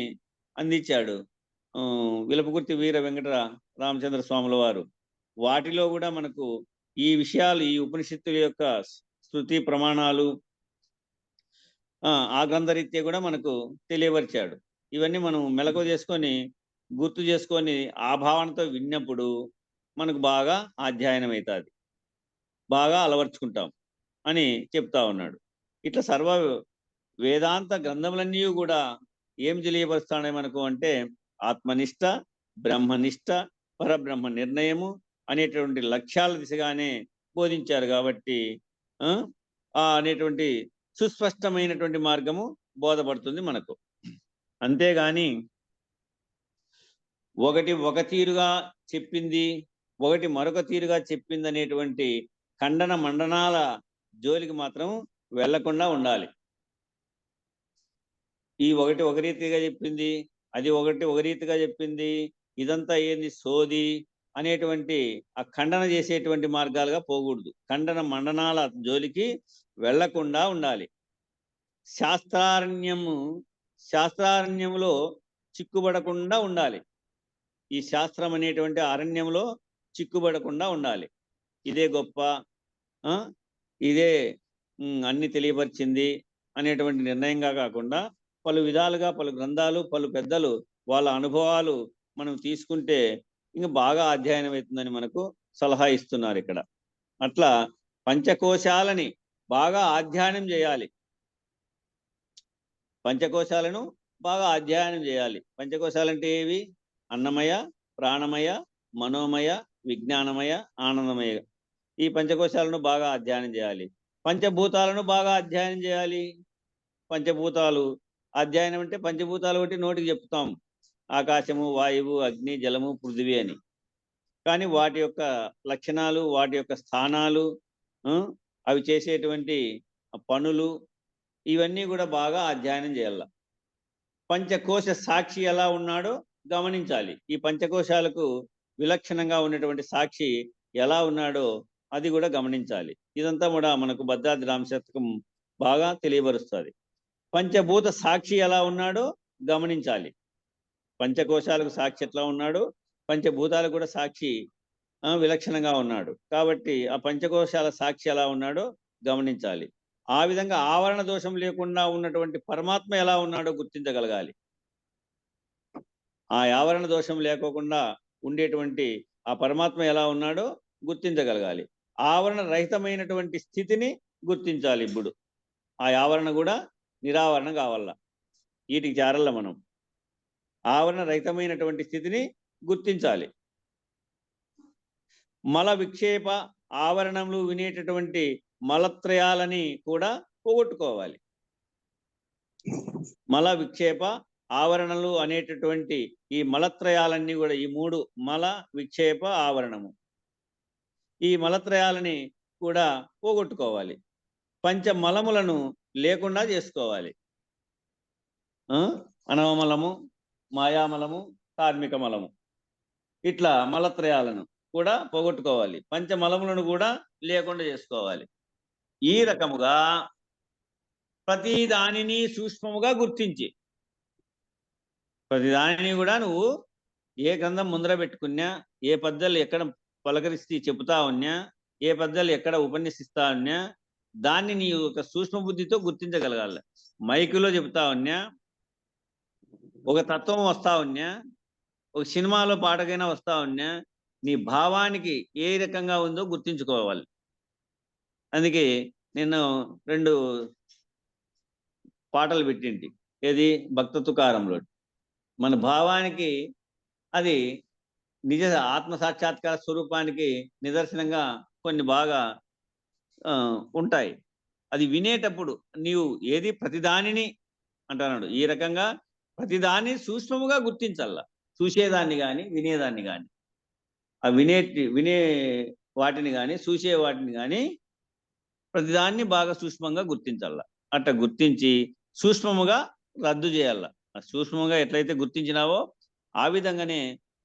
[SPEAKER 1] అందించాడు విలపకుర్తి వీర వెంకట రామచంద్ర స్వాముల వారు. వాటిలో కూడా మనకు ఈ విషయాలు, ఈ ఉపనిషత్తుల యొక్క శృతి ప్రమాణాలు ఆ గ్రంథరీత్యా కూడా మనకు తెలియపరిచాడు. ఇవన్నీ మనం మెలకువ చేసుకొని, గుర్తు చేసుకొని, ఆ భావనతో విన్నప్పుడు మనకు బాగా అధ్యయనం అవుతుంది, బాగా అలవర్చుకుంటాం అని చెప్తా ఉన్నాడు. ఇట్లా సర్వ వేదాంత గ్రంథములన్నీ కూడా ఏం తెలియపరుస్తాయి మనకు అంటే ఆత్మనిష్ట, బ్రహ్మనిష్ట, పరబ్రహ్మ నిర్ణయము అనేటువంటి లక్ష్యాల దిశగానే బోధించారు. కాబట్టి అనేటువంటి సుస్పష్టమైనటువంటి మార్గము బోధపడుతుంది మనకు. అంతేగాని ఒకటి ఒక తీరుగా చెప్పింది, ఒకటి మరొక తీరుగా చెప్పింది అనేటువంటి ఖండన మండనాల జోలికి మాత్రం వెళ్లకుండా ఉండాలి. ఈ ఒకటి ఒక రీతిగా చెప్పింది, అది ఒకటి ఒక రీతిగా చెప్పింది, ఇదంతా ఏంది సోది అనేటువంటి ఆ ఖండన చేసేటువంటి మార్గాలుగా పోకూడదు. ఖండన మండనాల జోలికి వెళ్లకుండా ఉండాలి. శాస్త్రారణ్యములో చిక్కుబడకుండా ఉండాలి. ఈ శాస్త్రం అనేటువంటి అరణ్యంలో చిక్కుబడకుండా ఉండాలి. ఇదే గొప్ప, ఇదే అన్ని తెలియపరిచింది అనేటువంటి నిర్ణయంగా కాకుండా పలు విధాలుగా పలు గ్రంథాలు, పలు పెద్దలు వాళ్ళ అనుభవాలు మనం తీసుకుంటే ఇంకా బాగా అధ్యయనం అవుతుందని మనకు సలహా ఇస్తున్నారు ఇక్కడ. అట్లా పంచకోశాలని బాగా అధ్యయనం చేయాలి. పంచకోశాలను బాగా అధ్యయనం చేయాలి. పంచకోశాలంటే ఏవి? అన్నమయ, ప్రాణమయ, మనోమయ, విజ్ఞానమయ, ఆనందమయ. ఈ పంచకోశాలను బాగా అధ్యయనం చేయాలి. పంచభూతాలను బాగా అధ్యయనం చేయాలి. పంచభూతాలు అధ్యయనం అంటే పంచభూతాలు ఒకటి నోటికి చెప్తాం, ఆకాశము, వాయువు, అగ్ని, జలము, పృథివీ అని. కానీ వాటి యొక్క లక్షణాలు, వాటి యొక్క స్థానాలు, అవి చేసేటువంటి పనులు, ఇవన్నీ కూడా బాగా అధ్యయనం చేయాల. పంచకోశ సాక్షి ఎలా ఉన్నాడో గమనించాలి. ఈ పంచకోశాలకు విలక్షణంగా ఉన్నటువంటి సాక్షి ఎలా ఉన్నాడో అది కూడా గమనించాలి. ఇదంతా కూడా మనకు భద్రాద్రి రామశతకం బాగా తెలియపరుస్తుంది. పంచభూత సాక్షి ఎలా ఉన్నాడో గమనించాలి. పంచకోశాలకు సాక్షి ఎట్లా ఉన్నాడో పంచభూతాలకు కూడా సాక్షి విలక్షణంగా ఉన్నాడు. కాబట్టి ఆ పంచకోశాల సాక్షి ఎలా ఉన్నాడో గమనించాలి. ఆ విధంగా ఆవరణ దోషం లేకుండా ఉన్నటువంటి పరమాత్మ ఎలా ఉన్నాడో గుర్తించగలగాలి. ఆ ఆవరణ దోషం లేకోకుండా ఉండేటువంటి ఆ పరమాత్మ ఎలా ఉన్నాడో గుర్తించగలగాలి. ఆవరణ రహితమైనటువంటి స్థితిని గుర్తించాలి. ఇప్పుడు ఆ ఆవరణ కూడా నిరావరణ కావాల. వీటికి చేరల్ల మనం. ఆవరణ రహితమైనటువంటి స్థితిని గుర్తించాలి. మల విక్షేప ఆవరణములు వినేటటువంటి మలత్రయాలని కూడా పోగొట్టుకోవాలి. మల విక్షేప ఆవరణలు అనేటటువంటి ఈ మలత్రయాలన్నీ కూడా, ఈ మూడు మల విక్షేప ఆవరణము, ఈ మలత్రయాలని కూడా పోగొట్టుకోవాలి. పంచమలములను లేకుండా చేసుకోవాలి. అనవమలము, మాయామలము, కార్మిక మలము, ఇట్లా మలత్రయాలను కూడా పోగొట్టుకోవాలి. పంచమలములను కూడా లేకుండా చేసుకోవాలి. ఈ రకముగా ప్రతి దానిని సూక్ష్మముగా గుర్తించి, ప్రతి దానిని కూడా నువ్వు ఏ గ్రంథం ముందర పెట్టుకున్నా, ఏ పద్యాలు ఎక్కడ పలకరిస్తే చెబుతా ఉన్నా, ఏ పద్యాలు ఎక్కడ ఉపన్యసిస్తా ఉన్నా, దాన్ని నీ యొక్క సూక్ష్మ బుద్ధితో గుర్తించగలగాలి. మైకులో చెబుతా ఉన్నా, ఒక తత్వం వస్తా ఉన్నా, ఒక సినిమాలో పాటకైనా వస్తా ఉన్నా, నీ భావానికి ఏ రకంగా ఉందో గుర్తించుకోవాలి. అందుకే నేను 2 పాటలు పెట్టింటి. ఏది? భక్త తుకారంలో. మన భావానికి అది నిజ ఆత్మ సాక్షాత్కార స్వరూపానికి నిదర్శనంగా కొన్ని బాగా ఉంటాయి. అది వినేటప్పుడు నీవు ఏది ప్రతిదానిని అంటున్నాడు. ఈ రకంగా ప్రతిదాన్ని సూక్ష్మముగా గుర్తించాల. చూసేదాన్ని కానీ వినేదాన్ని కానీ, ఆ వినే వాటిని కానీ చూసే వాటిని కానీ ప్రతిదాన్ని బాగా సూక్ష్మంగా గుర్తించాల. అట్లా గుర్తించి సూక్ష్మముగా రద్దు చేయాల. సూక్ష్మంగా ఎట్లయితే గుర్తించినావో ఆ విధంగానే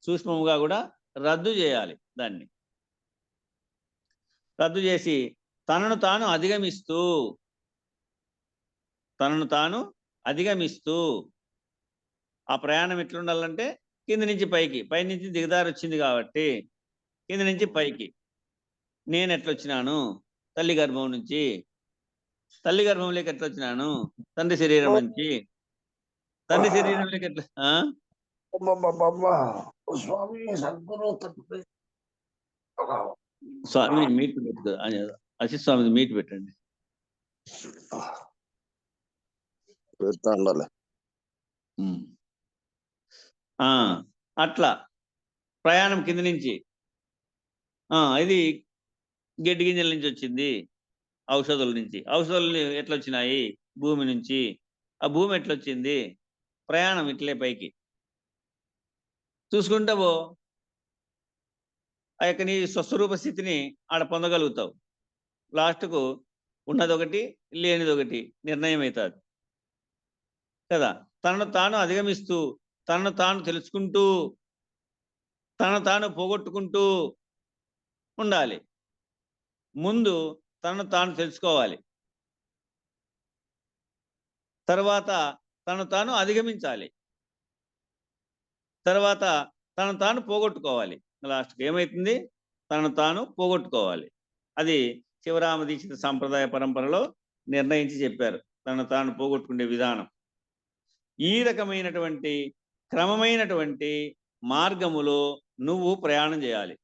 [SPEAKER 1] సూక్ష్మముగా కూడా రద్దు చేయాలి. దాన్ని రద్దు చేసి తనను తాను అధిగమిస్తూ ఆ ప్రయాణం ఎట్లుండాలంటే కింద నుంచి పైకి, పైనుంచి దిగదారి వచ్చింది కాబట్టి కింద నుంచి పైకి. నేను ఎట్లొచ్చినాను? తల్లి గర్భం నుంచి. తల్లి గర్భంలోకి ఎట్లా వచ్చినాను? తండ్రి శరీరం నుంచి. తండ్రి శరీరంలోకి ఎట్లా? స్వామి మీట్ పెట్టు, అసిత్ స్వామి మీట్ పెట్టండి. అట్లా ప్రయాణం కింద నుంచి. ఇది గడ్డి గింజల నుంచి వచ్చింది, ఔషధుల నుంచి. ఔషధాలు ఎట్లా వచ్చినాయి? భూమి నుంచి. ఆ భూమి ఎట్లొచ్చింది? ప్రయాణం ఇట్లే పైకి చూసుకుంటావో ఆ యొక్క నీ స్వస్వరూప స్థితిని ఆడ పొందగలుగుతావు. లాస్ట్కు ఉన్నదొకటి లేనిదొకటి నిర్ణయం అవుతుంది కదా. తనను తాను అధిగమిస్తూ, తనను తాను తెలుసుకుంటూ, తను తాను పోగొట్టుకుంటూ ఉండాలి. ముందు తనను తాను తెలుసుకోవాలి. తర్వాత తను తాను అధిగమించాలి. తర్వాత తను తాను పోగొట్టుకోవాలి. లాస్ట్‌కి ఏమైతుంది? తనను తాను పోగొట్టుకోవాలి. అది శివరామ దీక్షిత సాంప్రదాయ పరంపరలో నిర్ణయించి చెప్పారు. తనను తాను పోగొట్టుకునే విధానం. ఈ రకమైనటువంటి క్రమమైనటువంటి మార్గములో నువ్వు ప్రయాణం చేయాలి.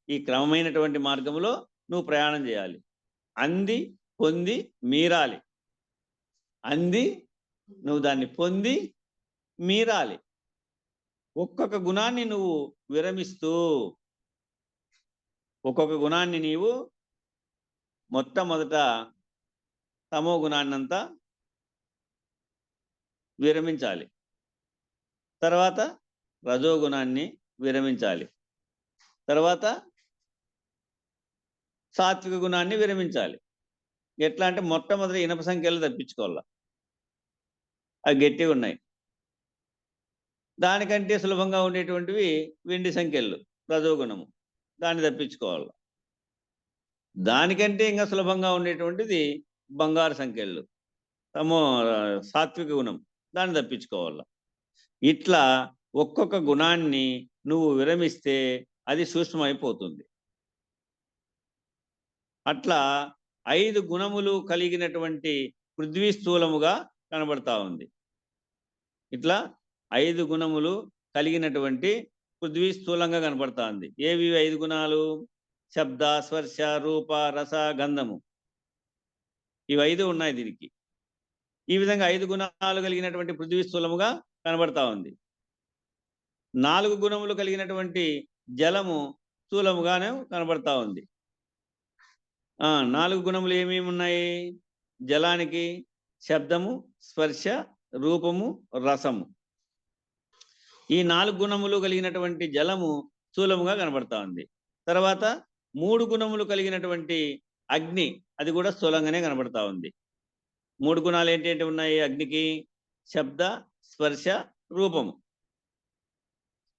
[SPEAKER 1] ఈ క్రమమైనటువంటి మార్గములో నువ్వు ప్రయాణం చేయాలి. అంది పొంది మీరాలి. అంది నువ్వు దాన్ని పొంది మీరాలి. ఒక్కొక్క గుణాన్ని నువ్వు విరమిస్తూ, ఒక్కొక్క గుణాన్ని నీవు మొట్టమొదట తమో గుణాన్నంతా విరమించాలి. తర్వాత రజోగుణాన్ని విరమించాలి. తర్వాత సాత్విక గుణాన్ని విరమించాలి. ఎట్లా అంటే మొట్టమొదటి ఇనప సంఖ్యలు తప్పించుకోవాల. అవి గట్టిగా ఉన్నాయి. దానికంటే సులభంగా ఉండేటువంటివి వెండి సంఖ్యలు, రజోగుణము, దాన్ని తప్పించుకోవాలి. దానికంటే ఇంకా సులభంగా ఉండేటువంటిది బంగారు సంఖ్యలు, సాత్విక గుణం, దాన్ని తప్పించుకోవాలి. ఇట్లా ఒక్కొక్క గుణాన్ని నువ్వు విరమిస్తే అది సూక్ష్మమైపోతుంది. అట్లా 5 గుణములు కలిగినటువంటి పృథ్వీ స్థూలముగా కనబడతా ఉంది. ఇట్లా 5 గుణములు కలిగినటువంటి పృథ్వీ స్థూలంగా కనబడతా ఉంది. ఏవి 5 గుణాలు? శబ్ద, స్పర్శ, రూప, రస, గంధము. ఇవి 5 ఉన్నాయి దీనికి. ఈ విధంగా 5 గుణాలు కలిగినటువంటి పృథ్వీ స్థూలముగా కనబడతా ఉంది. 4 గుణములు కలిగినటువంటి జలము స్థూలముగానే కనబడతా ఉంది. 4 గుణములు ఏమేమి ఉన్నాయి? జలానికి శబ్దము, స్పర్శ, రూపము, రసము. ఈ 4 గుణములు కలిగినటువంటి జలము స్థూలముగా కనబడతా ఉంది. తర్వాత 3 గుణములు కలిగినటువంటి అగ్ని, అది కూడా స్థూలంగానే కనబడతా ఉంది. 3 గుణాలు ఏంటంటే ఉన్నాయి అగ్నికి? శబ్ద, స్పర్శ, రూపము.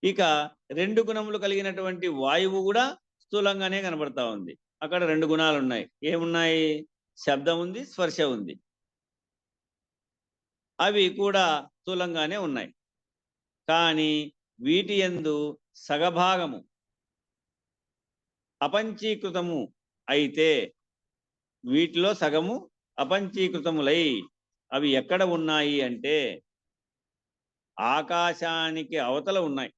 [SPEAKER 1] ఇక 2 గుణములు కలిగినటువంటి వాయువు కూడా స్థూలంగానే కనబడతా ఉంది. అక్కడ 2 గుణాలు ఉన్నాయి. ఏమున్నాయి? శబ్దం ఉంది, స్పర్శ ఉంది. అవి కూడా స్థూలంగానే ఉన్నాయి. కానీ వీటి యందు సగభాగము అపంచీకృతము అయితే, వీటిలో సగము అపంచీకృతములై అవి ఎక్కడ ఉన్నాయి అంటే ఆకాశానికి అవతల ఉన్నాయి.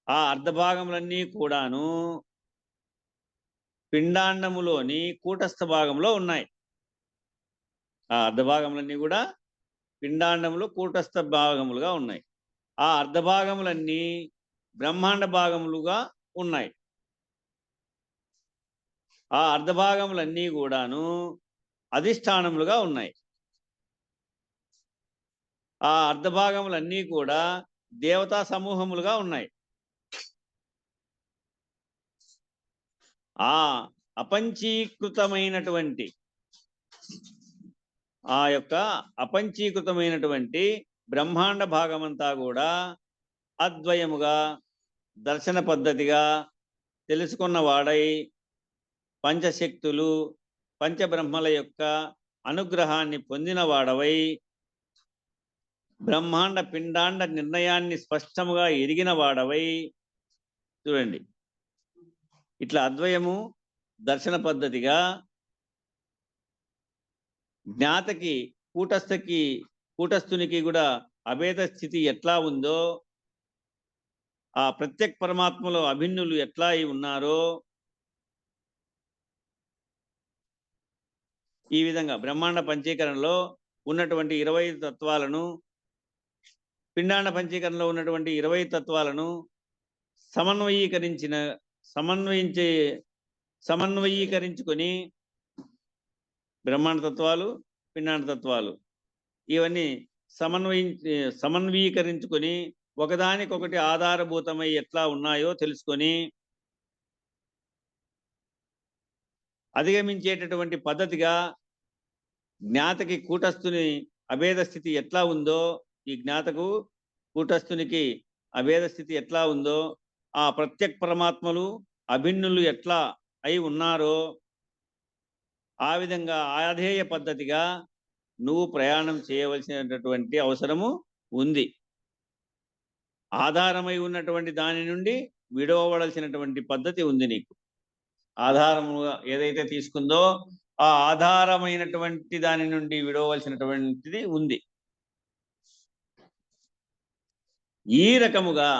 [SPEAKER 1] ఆ అర్ధభాగములన్నీ కూడాను పిండాండములోని కూటస్థ భాగంలో ఉన్నాయి. ఆ అర్ధభాగములన్నీ కూడా పిండాండములో కూటస్థ భాగములుగా ఉన్నాయి. ఆ అర్ధభాగములన్నీ బ్రహ్మాండ భాగములుగా ఉన్నాయి. ఆ అర్ధభాగములన్నీ కూడాను అధిష్టానములుగా ఉన్నాయి. ఆ అర్ధభాగములన్నీ కూడా దేవతా సమూహములుగా ఉన్నాయి. ఆ అపంచీకృతమైనటువంటి బ్రహ్మాండ భాగమంతా కూడా అద్వయముగా దర్శన పద్ధతిగా తెలుసుకున్న వాడై పంచశక్తులు, పంచబ్రహ్మల యొక్క అనుగ్రహాన్ని పొందిన వాడవై బ్రహ్మాండ పిండాండ నిర్ణయాన్ని స్పష్టముగా ఎరిగిన వాడవై, చూడండి, ఇట్లా అద్వయము దర్శన పద్ధతిగా జ్ఞాతకి కూటస్థునికి కూడా అభేద స్థితి ఎట్లా ఉందో, ఆ ప్రత్యేక పరమాత్మలో అభిన్నులు ఎట్లా ఉన్నారో, ఈ విధంగా బ్రహ్మాండ పంచీకరణలో ఉన్నటువంటి 25 తత్వాలను, పిండాండ పంచీకరణలో ఉన్నటువంటి 20 తత్వాలను సమన్వయీకరించుకొని బ్రహ్మాండ తత్వాలు, పిండాండ తత్వాలు ఇవన్నీ సమన్వయీకరించుకొని ఒకదానికొకటి ఆధారభూతమై ఎట్లా ఉన్నాయో తెలుసుకొని అధిగమించేటటువంటి పద్ధతిగా జ్ఞాతకి కూటస్థుని అభేద స్థితి ఎట్లా ఉందో ఈ జ్ఞాతకు కూటస్థునికి అభేద స్థితి ఎట్లా ఉందో, ఆ ప్రత్యక్ పరమాత్మలు అభిన్నులు ఎట్లా అయి ఉన్నారో ఆ విధంగా ఆధేయ పద్ధతిగా నువ్వు ప్రయాణం చేయవలసినటువంటి అవసరము ఉంది. ఆధారమై ఉన్నటువంటి దాని నుండి విడవవలసినటువంటి పద్ధతి ఉంది నీకు. ఆధారముగా ఏదైతే తీసుకుందో ఆ ఆధారమైనటువంటి దాని నుండి విడవలసినటువంటిది ఉంది. ఈ రకముగా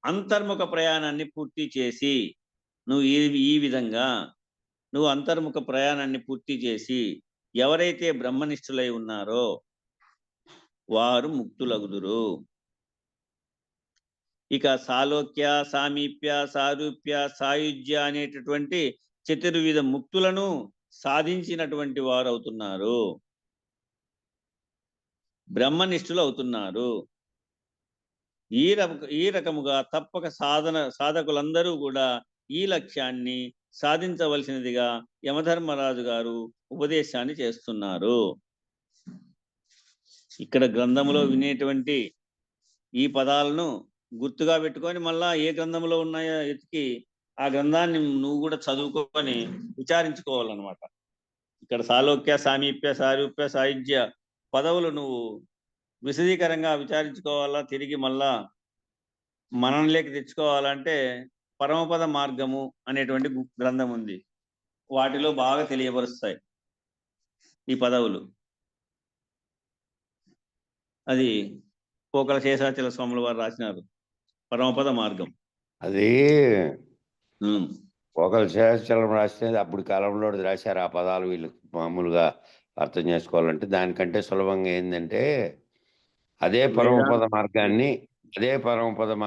[SPEAKER 1] అంతర్ముఖ ప్రయాణాన్ని పూర్తి చేసి నువ్వు ఈ విధంగా నువ్వు అంతర్ముఖ ప్రయాణాన్ని పూర్తి చేసి ఎవరైతే బ్రహ్మనిష్ఠులై ఉన్నారో వారు ముక్తులగుదురు. ఇక సాలోక్య, సామీప్య, సారూప్య, సాయుజ్య అనేటటువంటి చతుర్విధ ముక్తులను సాధించినటువంటి వారు అవుతున్నారు, బ్రహ్మనిష్ఠులు అవుతున్నారు. ఈ రకముగా తప్పక సాధకులందరూ కూడా ఈ లక్ష్యాన్ని సాధించవలసినదిగా యమధర్మరాజు గారు ఉపదేశాన్ని చేస్తున్నారు. ఇక్కడ గ్రంథములో వినేటువంటి ఈ పదాలను గుర్తుగా పెట్టుకొని మళ్ళా ఏ గ్రంథంలో ఉన్నాయో ఎతికి ఆ గ్రంథాన్ని నువ్వు కూడా చదువుకొని విచారించుకోవాలన్నమాట. ఇక్కడ సాలోక్య, సామీప్య, సారూప్య, సాయుజ్య పదవులు నువ్వు విశదీకరంగా విచారించుకోవాలా, తిరిగి మళ్ళా మననంలోకి తెచ్చుకోవాలంటే పరమపద మార్గము అనేటువంటి గ్రంథం ఉంది. వాటిలో బాగా తెలియపరుస్తాయి ఈ పదవులు. అది పోకల శేషాచల స్వాముల వారు రాసినారు పరమపద మార్గం.
[SPEAKER 2] అది పోకల శేషాచలం రాస్తే అప్పుడు కాలంలో రాశారు ఆ పదాలు. వీళ్ళు మామూలుగా అర్థం చేసుకోవాలంటే దానికంటే సులభంగా ఏంటంటే అదే పరమపద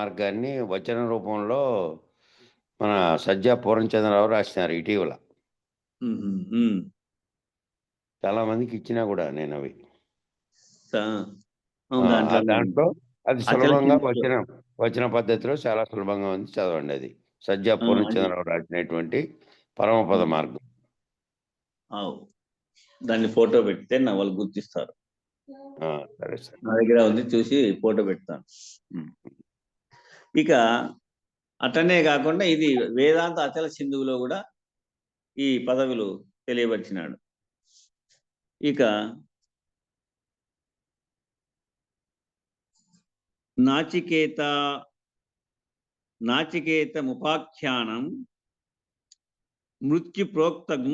[SPEAKER 2] మార్గాన్ని వచన రూపంలో మన సజ్జా పూర్ణచంద్రరావు రాసినారు ఇటీవల. చాలా మందికి ఇచ్చినా కూడా నేను అవి. దాంట్లో అది సులభంగా వచన పద్ధతిలో చాలా సులభంగా ఉంది, చదవండి. అది సజ్జా పూర్ణచంద్రరావు రాసినటువంటి పరమపద మార్గం.
[SPEAKER 1] దాన్ని ఫోటో పెడితే నా వాళ్ళు గుర్తిస్తారు.
[SPEAKER 2] సరే సార్,
[SPEAKER 1] నా దగ్గర ఉంది, చూసి ఫోటో పెడతాను. ఇక అట్లనే కాకుండా ఇది వేదాంత అచల సింధువులో కూడా ఈ పదవులు తెలియవచ్చినాడు. ఇక నాచికేతముపాఖ్యానం మృత్యు ప్రోక్తం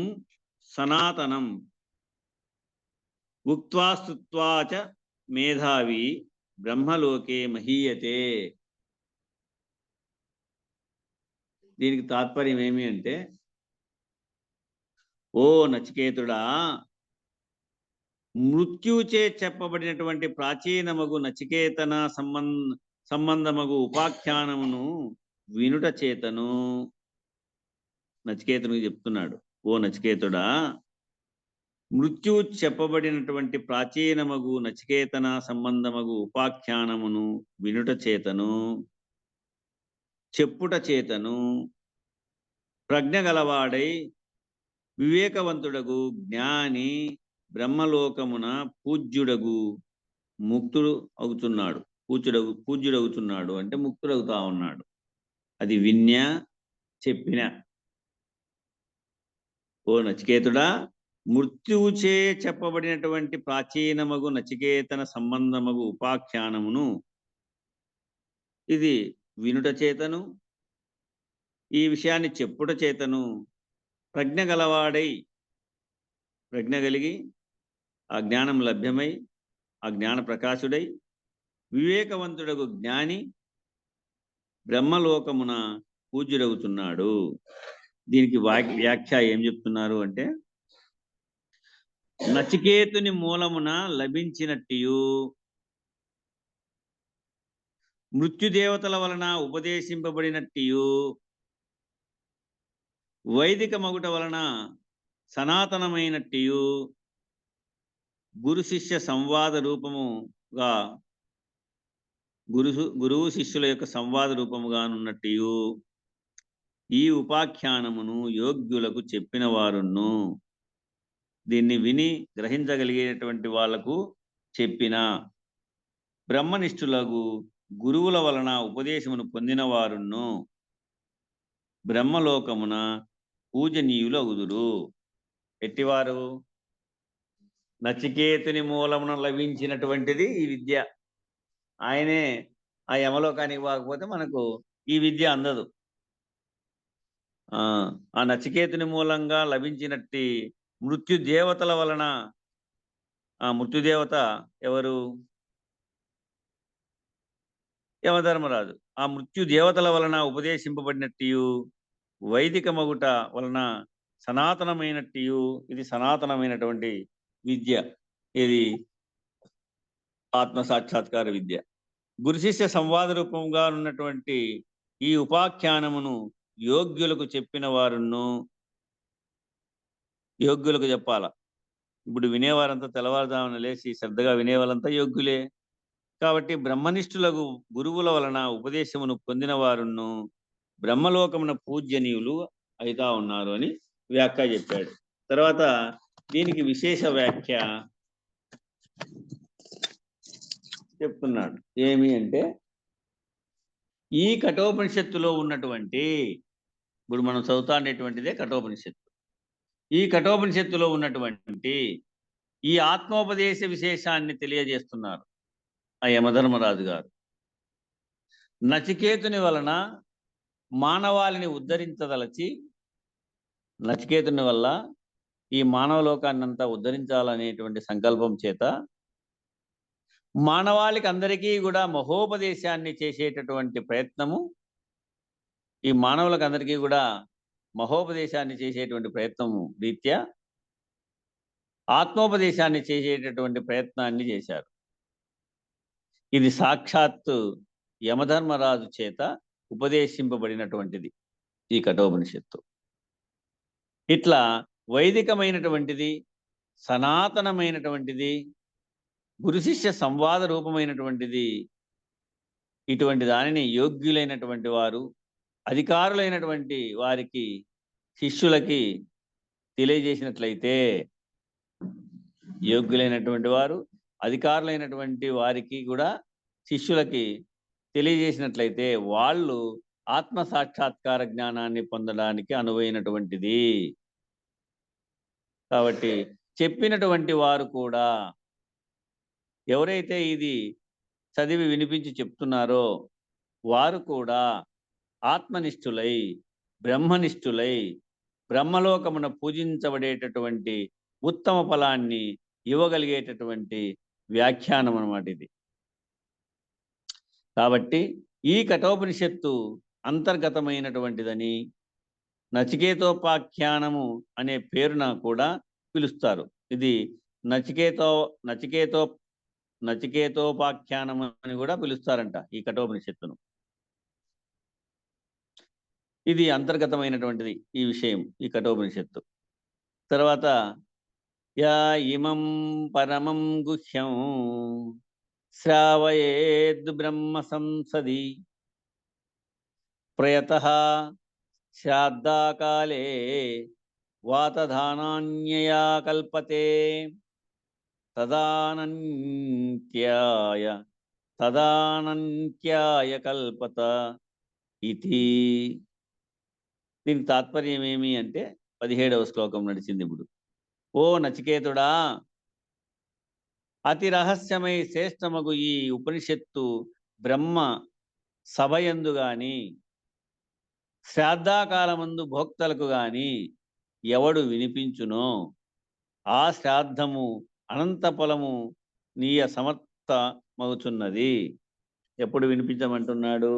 [SPEAKER 1] సనాతనం ఉక్త్వా స్తుత్వా చ మేధావి బ్రహ్మలోకే మహీయతే. దీనికి తాత్పర్యం ఏమి అంటే, ఓ నచికేతుడా, మృత్యుచే చెప్పబడినటువంటి ప్రాచీనమగు నచికేతన సంబంధమగు ఉపాఖ్యానమును వినుట చేతను, నచికేతునికి చెప్తున్నాడు, ఓ నచికేతుడా, మృత్యు చెప్పబడినటువంటి ప్రాచీనమగు నచికేతన సంబంధమగు ఉపాఖ్యానమును వినుట చేతను, చెప్పుట చేతను ప్రజ్ఞ గలవాడై వివేకవంతుడగు జ్ఞాని బ్రహ్మలోకమున పూజ్యుడగు ముక్తుడు అవుతున్నాడు. పూజ్యుడవుతున్నాడు అంటే ముక్తుడవుతా ఉన్నాడు. అది విన్యా చెప్పిన. ఓ నచికేతుడా, మృత్యువుచే చెప్పబడినటువంటి ప్రాచీనమగు నచికేతన సంబంధమగు ఉపాఖ్యానమును ఇది వినుట చేతను, ఈ విషయాన్ని చెప్పుట చేతను ప్రజ్ఞ గలవాడై, ప్రజ్ఞ కలిగి ఆ జ్ఞానం లభ్యమై ఆ జ్ఞాన ప్రకాశుడై వివేకవంతుడగు జ్ఞాని బ్రహ్మలోకమున పూజ్యుడవుతున్నాడు. దీనికి వ్యాఖ్య ఏం చెప్తున్నారు అంటే, నచికేతుని మూలమున లభించినట్టియు మృత్యుదేవతల వలన ఉపదేశింపబడినట్టియు వైదిక మగుట వలన సనాతనమైనట్టియు గురు శిష్య సంవాద రూపముగా గురువు శిష్యుల యొక్క సంవాద రూపముగానున్నట్టియు ఈ ఉపాఖ్యానమును యోగ్యులకు చెప్పిన వారును, దీన్ని విని గ్రహించగలిగేటువంటి వాళ్లకు చెప్పిన బ్రహ్మనిష్ఠులకు గురువుల వలన ఉపదేశమును పొందిన వారును బ్రహ్మలోకమున పూజనీయులు అగుదురు. ఎట్టివారు? నచికేతుని మూలమున లభించినటువంటిది ఈ విద్య. ఆయనే ఆ యమలోకానికి పోకపోతే మనకు ఈ విద్య అందదు. ఆ నచికేతుని మూలంగా లభించినట్టి మృత్యుదేవతల వలన, ఆ మృత్యుదేవత ఎవరు? యమధర్మరాజు. ఆ మృత్యుదేవతల వలన ఉపదేశింపబడినట్టియు వైదిక మగుట వలన సనాతనమైనట్టియు, ఇది సనాతనమైనటువంటి విద్య. ఇది ఆత్మ సాక్షాత్కార విద్య. గురు శిష్య సంవాద రూపంగా ఉన్నటువంటి ఈ ఉపాఖ్యానమును యోగ్యులకు చెప్పిన వారును, యోగ్యులకు చెప్పాల. ఇప్పుడు వినేవారంతా తెల్లవారుజామున లేచి శ్రద్ధగా వినేవాళ్ళంతా యోగ్యులే. కాబట్టి బ్రహ్మనిష్ఠులకు గురువుల వలన ఉపదేశమును పొందిన వారును బ్రహ్మలోకమున పూజ్యనీయులు అయితా ఉన్నారు అని వ్యాఖ్య చెప్పాడు. తర్వాత దీనికి విశేష వ్యాఖ్య చెప్తున్నాడు. ఏమి అంటే, ఈ కఠోపనిషత్తులో ఉన్నటువంటి, ఇప్పుడు మనం చదువుతా అనేటువంటిదే కఠోపనిషత్తు. ఈ కఠోపనిషత్తులో ఉన్నటువంటి ఈ ఆత్మోపదేశ విశేషాన్ని తెలియజేస్తున్నారు ఆ యమధర్మరాజు గారు. నచికేతుని వలన మానవాళిని ఉద్ధరించదలచి, నచికేతుని వల్ల ఈ మానవ లోకాన్నంతా ఉద్ధరించాలనేటువంటి సంకల్పం చేత మానవాళికి అందరికీ కూడా మహోపదేశాన్ని చేసేటటువంటి ప్రయత్నము, ఈ మానవులకు అందరికీ కూడా మహోపదేశాన్ని చేసేటువంటి ప్రయత్నము రీత్యా ఆత్మోపదేశాన్ని చేసేటటువంటి ప్రయత్నాన్ని చేశారు. ఇది సాక్షాత్తు యమధర్మరాజు చేత ఉపదేశింపబడినటువంటిది ఈ కఠోపనిషత్తు. ఇట్లా వైదికమైనటువంటిది, సనాతనమైనటువంటిది, గురు శిష్య సంవాద రూపమైనటువంటిది, ఇటువంటి దానిని యోగ్యులైనటువంటి వారు, అధికారులైనటువంటి వారికి, శిష్యులకి తెలియజేసినట్లయితే, యోగ్యులైనటువంటి వారు, అధికారులైనటువంటి వారికి కూడా శిష్యులకి తెలియజేసినట్లయితే వాళ్ళు ఆత్మ సాక్షాత్కార జ్ఞానాన్ని పొందడానికి అనువైనటువంటిది. కాబట్టి చెప్పినటువంటి వారు కూడా, ఎవరైతే ఇది చదివి వినిపించి చెప్తున్నారో వారు కూడా ఆత్మనిష్ఠులై, బ్రహ్మనిష్ఠులై, బ్రహ్మలోకమున పూజించబడేటటువంటి ఉత్తమ ఫలాన్ని ఇవ్వగలిగేటటువంటి వ్యాఖ్యానం అన్నమాట ఇది. కాబట్టి ఈ కఠోపనిషత్తు అంతర్గతమైనటువంటిదని నచికేతోపాఖ్యానము అనే పేరున కూడా పిలుస్తారు. ఇది నచికేతోపాఖ్యానం అని కూడా పిలుస్తారంట ఈ కఠోపనిషత్తును. ఇది అంతర్గతమైనటువంటిది ఈ విషయం, ఈ కఠోపనిషత్తు. తర్వాత యా ఇమం పరమం గుహ్యం శ్రావయేద్ బ్రహ్మ సంసది ప్రయతః శ్రాద్ధాకాలే వాతధానాన్యయా కల్పతే తదానంత్యాయ కల్పత ఇతి. దీనికి తాత్పర్యం ఏమి అంటే 17వ శ్లోకం నడిచింది ఇప్పుడు. ఓ నచికేతుడా, అతి రహస్యమై శ్రేష్టమగు ఈ ఉపనిషత్తు బ్రహ్మ సభయందు గాని, శ్రాద్ధాకాలమందు భోక్తలకు గాని ఎవడు వినిపించునో ఆ శ్రాద్ధము అనంత ఫలము నీయ సమర్థమవుతున్నది. ఎప్పుడు వినిపించమంటున్నాడు?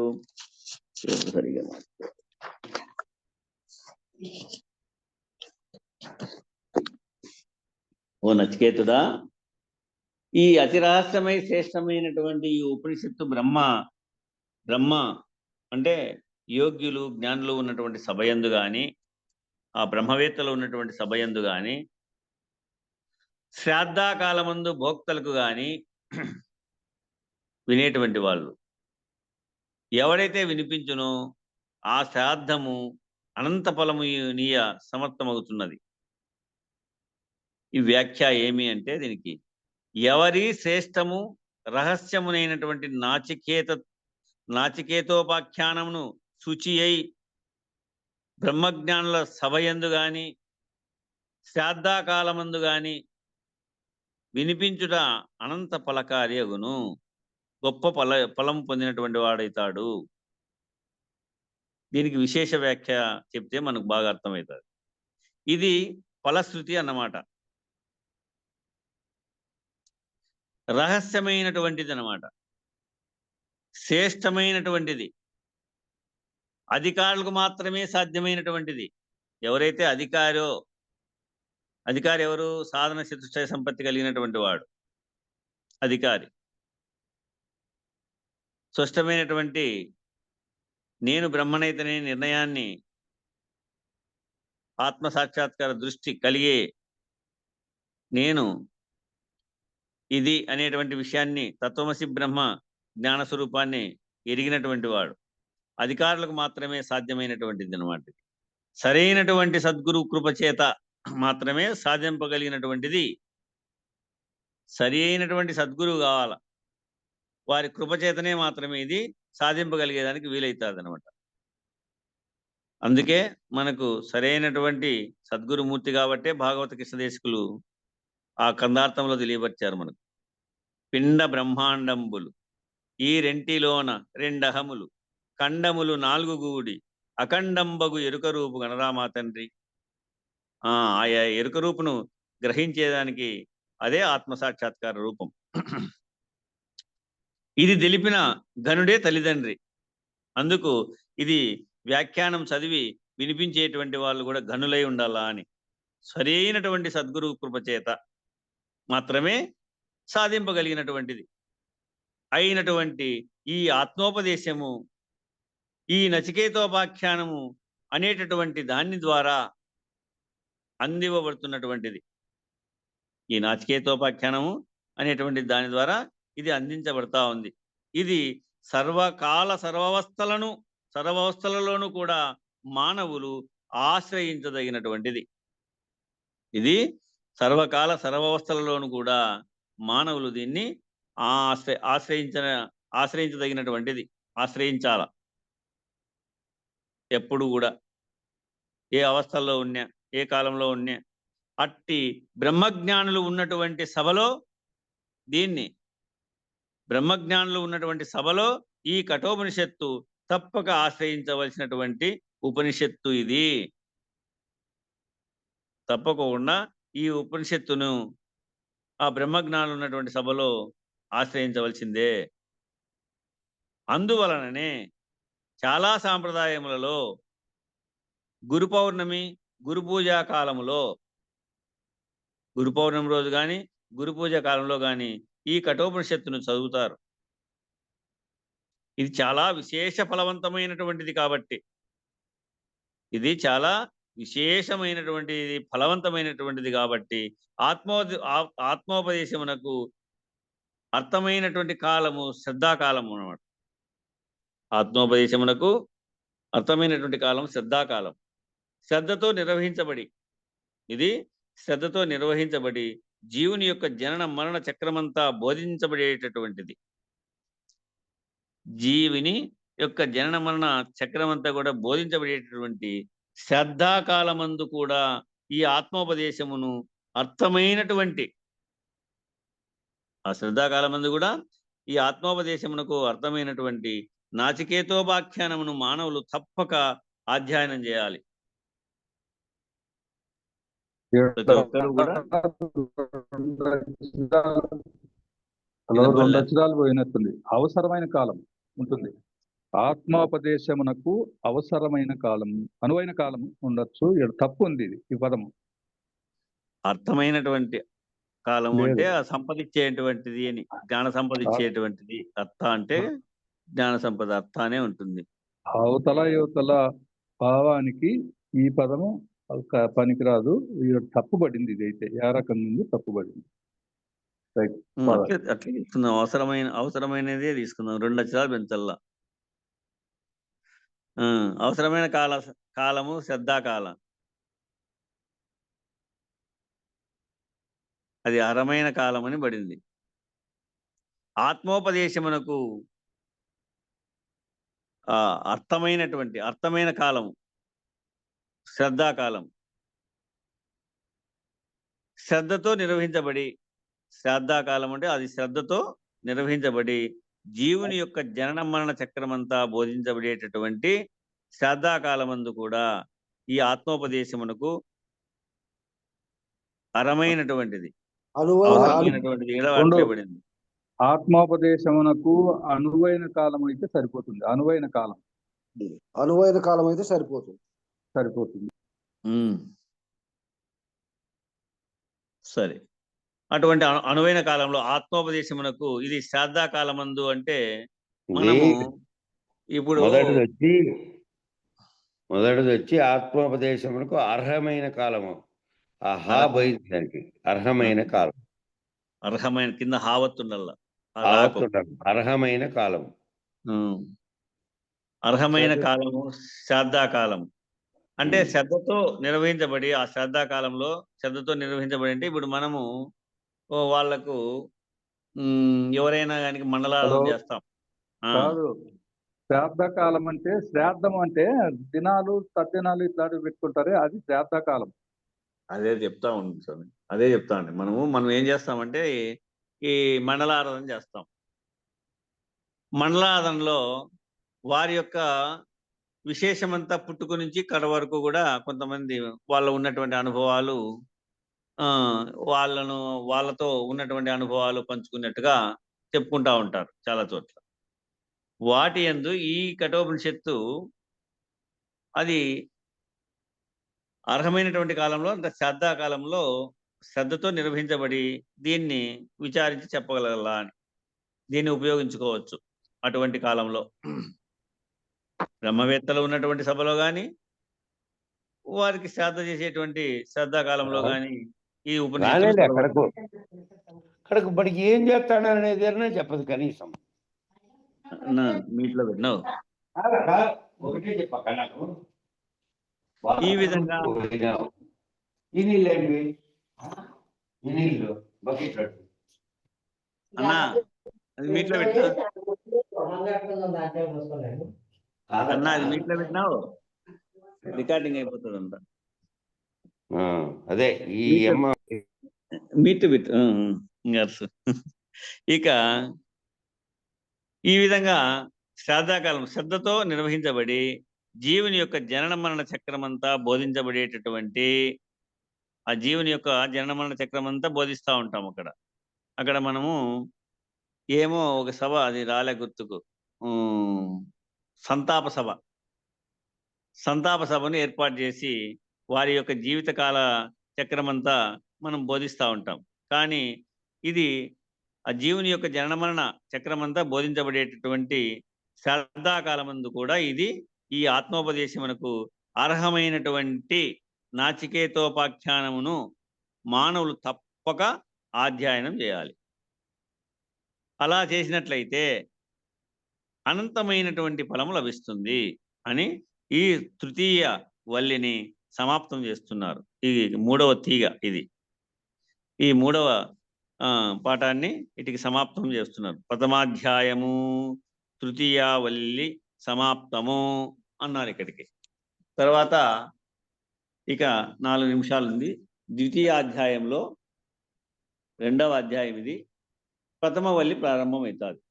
[SPEAKER 1] సరిగా ఓ నచికేతుడా, ఈ అతి రహస్యమై శ్రేష్టమైనటువంటి ఈ ఉపనిషత్తు బ్రహ్మ అంటే యోగ్యులు, జ్ఞానులు ఉన్నటువంటి సభయందు గాని, ఆ బ్రహ్మవేత్తలు ఉన్నటువంటి సభయందు గాని, శ్రాద్ధాకాలమందు భోక్తలకు గాని వినేటువంటి వాళ్ళు ఎవడైతే వినిపించునో ఆ శ్రాద్ధము అనంత ఫలము నీయ సమర్థమవుతున్నది. ఈ వ్యాఖ్య ఏమి అంటే, దీనికి ఎవరి శ్రేష్టము రహస్యమునైనటువంటి నాచికేతోపాఖ్యానమును శుచి అయి బ్రహ్మజ్ఞానుల సభయందు గాని శ్రాద్ధాకాలమందు గాని వినిపించుట అనంత ఫలకారి అగును. గొప్ప ఫలం పొందినటువంటి వాడైతాడు. దీనికి విశేష వ్యాఖ్య చెప్తే మనకు బాగా అర్థమవుతుంది. ఇది ఫలశ్రుతి అన్నమాట. రహస్యమైనటువంటిది అన్నమాట. శ్రేష్టమైనటువంటిది. అధికారులకు మాత్రమే సాధ్యమైనటువంటిది. ఎవరైతే అధికారి ఎవరు? సాధన చతుష్టయ సంపత్తి కలిగినటువంటి వాడు అధికారి. స్పష్టమైనటువంటి నేను బ్రహ్మనైతనే నిర్ణయాన్ని ఆత్మ సాక్షాత్కార దృష్టి కలిగే నేను ఇది అనేటువంటి విషయాన్ని తత్వమసి బ్రహ్మ జ్ఞాన స్వరూపాన్ని ఎరిగినటువంటి వాడు. అధికారులకు మాత్రమే సాధ్యమైనటువంటిది అన్నమాట. సరైనటువంటి సద్గురు కృపచేత మాత్రమే సాధింపగలిగినటువంటిది. సరి అయినటువంటి సద్గురువు కావాల. వారి కృపచేతనే మాత్రమే ఇది సాధింపగలిగేదానికి వీలవుతుంది అనమాట. అందుకే మనకు సరైనటువంటి సద్గురుమూర్తి కాబట్టే భాగవత కృష్ణదేశకులు ఆ కందార్థంలో తెలియపరిచారు మనకు. పిండ బ్రహ్మాండంబులు ఈ రెంటిలోన రెండహములు ఖండములు 4 గూడి అఖండంబగు ఎరుక రూపు గణరామా తండ్రి. ఆయా ఎరుక రూపును గ్రహించేదానికి అదే ఆత్మసాక్షాత్కార రూపం. ఇది తెలిపిన ఘనుడే తల్లిదండ్రి. అందుకు ఇది వ్యాఖ్యానం చదివి వినిపించేటువంటి వాళ్ళు కూడా ఘనులై ఉండాలా అని. సరైనటువంటి సద్గురు కృపచేత మాత్రమే సాధింపగలిగినటువంటిది అయినటువంటి ఈ ఆత్మోపదేశము, ఈ నచికేతోపాఖ్యానము అనేటటువంటి దాని ద్వారా అందివ్వబడుతున్నటువంటిది. ఈ నచికేతోపాఖ్యానము అనేటువంటి దాని ద్వారా ఇది అందించబడతా ఉంది. ఇది సర్వకాల సర్వవస్థలలోనూ కూడా మానవులు ఆశ్రయించదగినటువంటిది. ఇది సర్వకాల సర్వవస్థలలోనూ కూడా మానవులు దీన్ని ఆశ్రయించదగినటువంటిది. ఆశ్రయించాల. ఎప్పుడు కూడా ఏ అవస్థల్లో ఉన్నా, ఏ కాలంలో ఉన్నా అట్టి బ్రహ్మజ్ఞానులు ఉన్నటువంటి సభలో ఈ కఠోపనిషత్తు తప్పక ఆశ్రయించవలసినటువంటి ఉపనిషత్తు ఇది. తప్పకుండా ఈ ఉపనిషత్తును ఆ బ్రహ్మజ్ఞానులు ఉన్నటువంటి సభలో ఆశ్రయించవలసిందే. అందువలననే చాలా సాంప్రదాయములలో గురు పౌర్ణమి, గురు పూజా కాలములో, గురు పౌర్ణమి రోజు కానీ గురు పూజ కాలంలో కానీ ఈ కఠోపనిషత్తును చదువుతారు. ఇది చాలా విశేష ఫలవంతమైనటువంటిది కాబట్టి, ఇది చాలా విశేషమైనటువంటిది ఫలవంతమైనటువంటిది కాబట్టి ఆత్మోపదేశమునకు అర్థమైనటువంటి కాలము శ్రద్ధాకాలము అన్నమాట. ఆత్మోపదేశమునకు అర్థమైనటువంటి కాలం శ్రద్ధాకాలం. శ్రద్ధతో నిర్వహించబడి జీవుని యొక్క జనన మరణ చక్రమంతా బోధించబడేటటువంటిది. జీవిని యొక్క జనన మరణ చక్రమంతా కూడా బోధించబడేటటువంటి శ్రద్ధాకాలమందు కూడా ఈ ఆత్మోపదేశమును అర్థమైనటువంటి ఆ శ్రద్ధాకాలమందు కూడా ఈ ఆత్మోపదేశమునకు అర్థమైనటువంటి నాచికేతోపాఖ్యానమును మానవులు తప్పక అధ్యయనం చేయాలి. ప్రతి ఒక్కరు కూడా
[SPEAKER 3] 2 అక్షరాలు పోయినట్టుంది. అవసరమైన కాలం ఉంటుంది. ఆత్మోపదేశమునకు అవసరమైన కాలం, అనువైన కాలం ఉండొచ్చు. తప్పు ఉంది ఇది, ఈ పదము.
[SPEAKER 1] అర్థమైనటువంటి కాలము అంటే సంపదించేటువంటిది అని, జ్ఞాన సంపదించేటువంటిది. అర్థ అంటే జ్ఞాన సంపద అర్థానే ఉంటుంది.
[SPEAKER 3] అవతల యువతల భావానికి ఈ పదము పనికిరాదు. తప్పుబడింది. ఇది అయితే ఏ రకంగా ఉంది, తప్పుబడింది.
[SPEAKER 1] అట్లా తీసుకుందాం. అవసరమైనదే తీసుకుందాం. 2 అక్షరాలు పెంచల్లా. అవసరమైన కాలము శ్రద్ధాకాలం. అది అరమైన కాలం అని పడింది. ఆత్మోపదేశమునకు అర్థమైన కాలం శ్రద్ధాకాలం. శ్రద్ధతో నిర్వహించబడి, శ్రద్ధాకాలం అంటే అది శ్రద్ధతో నిర్వహించబడి జీవుని యొక్క జనన మరణ చక్రమంతా బోధించబడేటటువంటి శ్రద్ధాకాలమందు కూడా ఈ ఆత్మోపదేశమునకు అరమైనటువంటిది ఇడవట్లేబడింది.
[SPEAKER 3] ఆత్మోపదేశమునకు అనువైన కాలం అయితే సరిపోతుంది. అనువైన కాలం
[SPEAKER 4] అయితే సరిపోతుంది.
[SPEAKER 1] సరే, అటువంటి అనువైన కాలంలో ఆత్మోపదేశమునకు ఇది శ్రాద్ధాకాలమందు అంటే మనము ఇప్పుడు
[SPEAKER 2] మొదటిది వచ్చి ఆత్మోపదేశమునకు అర్హమైన కాలము. ఆ హా పోయింది దానికి. అర్హమైన కాలం.
[SPEAKER 1] అర్హమైన కింద హావత్తుండల్లా.
[SPEAKER 2] అర్హమైన కాలం.
[SPEAKER 1] అర్హమైన కాలము శ్రాద్ధాకాలం అంటే శ్రద్ధతో నిర్వహించబడి, ఆ శ్రద్ధాకాలంలో శ్రద్ధతో నిర్వహించబడి అంటే ఇప్పుడు మనము వాళ్లకు ఎవరైనా కానీ మండలాలు చేస్తాం.
[SPEAKER 3] కాదు, శ్రాద్ధకాలం అంటే శ్రాద్ధం అంటే దినాలు తద్దినాలు ఇట్లాంటివి పెట్టుకుంటారే, అది శ్రాద్ధకాలం.
[SPEAKER 1] అదే చెప్తా ఉంది స్వామి, అదే చెప్తా అండి. మనం ఏం చేస్తామంటే ఈ మండలారాధన చేస్తాం. మండలారాధనలో వారి యొక్క విశేషమంతా పుట్టుక నుంచి కడ వరకు కూడా కొంతమంది వాళ్ళ ఉన్నటువంటి అనుభవాలు వాళ్ళతో ఉన్నటువంటి అనుభవాలు పంచుకున్నట్టుగా చెప్పుకుంటా ఉంటారు చాలా చోట్ల. వాటి యందు ఈ కఠోపనిషత్తు అది అర్హమైనటువంటి కాలంలో, అంటే శ్రద్ధాకాలంలో శ్రద్ధతో నిర్వహించబడి దీన్ని విచారించి చెప్పగలగలా అని, దీన్ని ఉపయోగించుకోవచ్చు అటువంటి కాలంలో. బ్రహ్మవేత్తలు ఉన్నటువంటి సభలో కానీ, వారికి శ్రద్ధ చేసేటువంటి శ్రద్ధాకాలంలో కానీ ఈ ఉపనిషత్తు
[SPEAKER 2] అక్కడికి బడికి ఏం చేస్తాడనేది చెప్పదు కనీసం.
[SPEAKER 1] మీట్లో పెట్టినావు ఈ విధంగా అన్నా అది మీట్లో పెట్టినా అన్నా, అది మీట్లో పెట్టినావు రికార్డింగ్ అయిపోతుంది అంట.
[SPEAKER 2] అదే ఈ
[SPEAKER 1] మీట్ బిట్. ఇక ఈ విధంగా శ్రాద్ధాకాలం శ్రద్ధతో నిర్వహించబడి జీవుని యొక్క జనన మరణ చక్రమంతా బోధించబడేటటువంటి ఆ జీవుని యొక్క జనన మరణ చక్రమంతా బోధిస్తూ ఉంటాం. అక్కడ మనము ఏమో ఒక సభ, అది రాలే గుర్తుకు, సంతాప సభను ఏర్పాటు చేసి వారి యొక్క జీవితకాల చక్రమంతా మనం బోధిస్తూ ఉంటాం. కానీ ఇది ఆ జీవుని యొక్క జనన మరణ చక్రమంతా బోధించబడేటటువంటి శ్రద్ధాకాలమందు కూడా ఇది ఈ ఆత్మోపదేశమునకు అర్హమైనటువంటి నాచికేతోపాఖ్యానమును మానవులు తప్పక అధ్యయనం చేయాలి. అలా చేసినట్లయితే అనంతమైనటువంటి ఫలము లభిస్తుంది అని ఈ తృతీయ వల్లిని సమాప్తం చేస్తున్నారు. ఈ మూడవ తీగ, ఇది ఈ మూడవ పాఠాన్ని ఇటికి సమాప్తం చేస్తున్నారు. ప్రథమాధ్యాయము తృతీయ వల్లి సమాప్తము అన్నారు ఇక్కడికి. తర్వాత ఇక 4 నిమిషాలు ఉంది. ద్వితీయ అధ్యాయంలో 2వ అధ్యాయం ఇది. ప్రథమ వల్లి ప్రారంభమవుతుంది.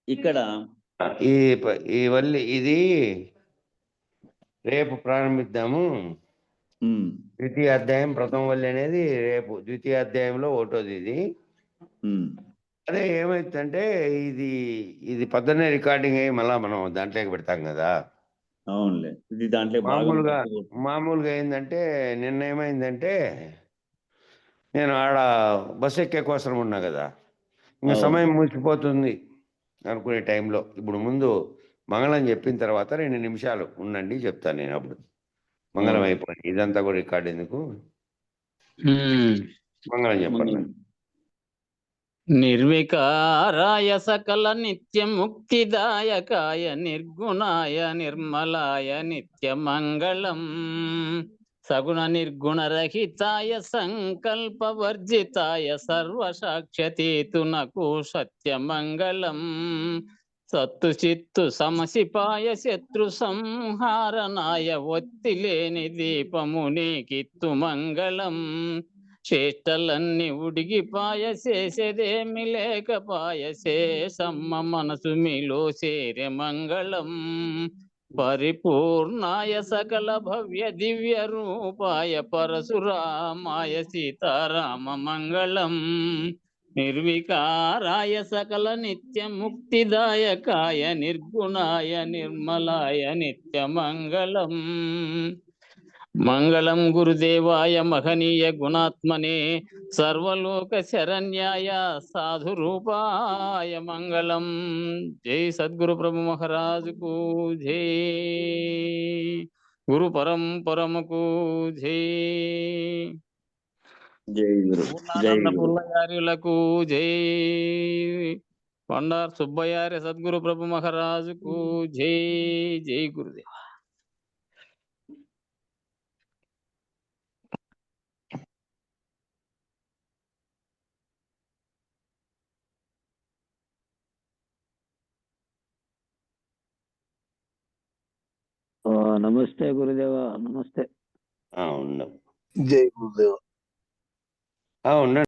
[SPEAKER 1] ఇక్కడ
[SPEAKER 2] ఈ వల్లి ఇది రేపు ప్రారంభిద్దాము. ద్వితీయ అధ్యాయం ప్రథమ వల్లి అనేది రేపు ద్వితీయ అధ్యాయంలో ఒకటోది ఇది. అదే ఏమైతుందంటే ఇది పొద్దున్నే రికార్డింగ్ అయ్యి మళ్ళా మనం దాంట్లోకి పెడతాం కదా.
[SPEAKER 1] అవునులే, ఇది దాంట్లో
[SPEAKER 2] మామూలుగా ఏంటంటే నిన్న ఏమైందంటే నేను ఆడ బస్సు ఎక్కే కోసం ఉన్నా కదా, ఇంకా సమయం ముగిసిపోతుంది అనుకునే టైంలో ఇప్పుడు ముందు మంగళం చెప్పిన తర్వాత 2 నిమిషాలు ఉండండి చెప్తాను నేను. అప్పుడు మంగళం అయిపోయింది. ఇదంతా కూడా రికార్డ్ ఎందుకు, మంగళం చెప్పండి.
[SPEAKER 5] నిర్వికారాయ సకల నిత్య ముక్తిదాయకాయ నిర్గుణాయ నిర్మలాయ నిత్య మంగళం సగుణ నిర్గుణ రహితాయ సంకల్ప వర్జితాయ సర్వసాక్షతేతునకు సత్యమంగళం. సత్తు చిత్తు సమసిపాయ శత్రు సంహారనాయ ఒత్తిలేని దీపము నీకిత్తు మంగళం. చేష్టలన్నీ ఉడిగిపాయ చేసేదేమి లేకపాయ శేషమ్మ మనసు మీలో చేరే మంగళం. పరిపూర్ణాయ సకల భవ్య దివ్య రూపాయ పరశురామాయ సీతారామ మంగళం. నిర్వికారాయ సకల నిత్య ముక్తిదాయకాయ నిర్గుణాయ నిర్మలాయ నిత్య మంగళం. మంగళం గురుదేవాయ మహనీయ గుణాత్మనే సర్వలోక శరణ్యాయ సాధు రూపాయ మంగళం. జై సద్గురు ప్రభు మహారాజుకు జై. గురు పరంపరముకు జై.
[SPEAKER 1] జై గురు. జై
[SPEAKER 5] పూర్ణానంద
[SPEAKER 1] గురు.
[SPEAKER 5] పుల్లగారులకు జై. కొండార్ సుబ్బయ్యార్య సద్గురు ప్రభు మహారాజుకు జై. జై గురుదేవ.
[SPEAKER 6] నమస్తే గురుదేవ. నమస్తే.
[SPEAKER 2] ఉన్నాం.
[SPEAKER 4] జై గురుదేవ.
[SPEAKER 2] ఉండండి.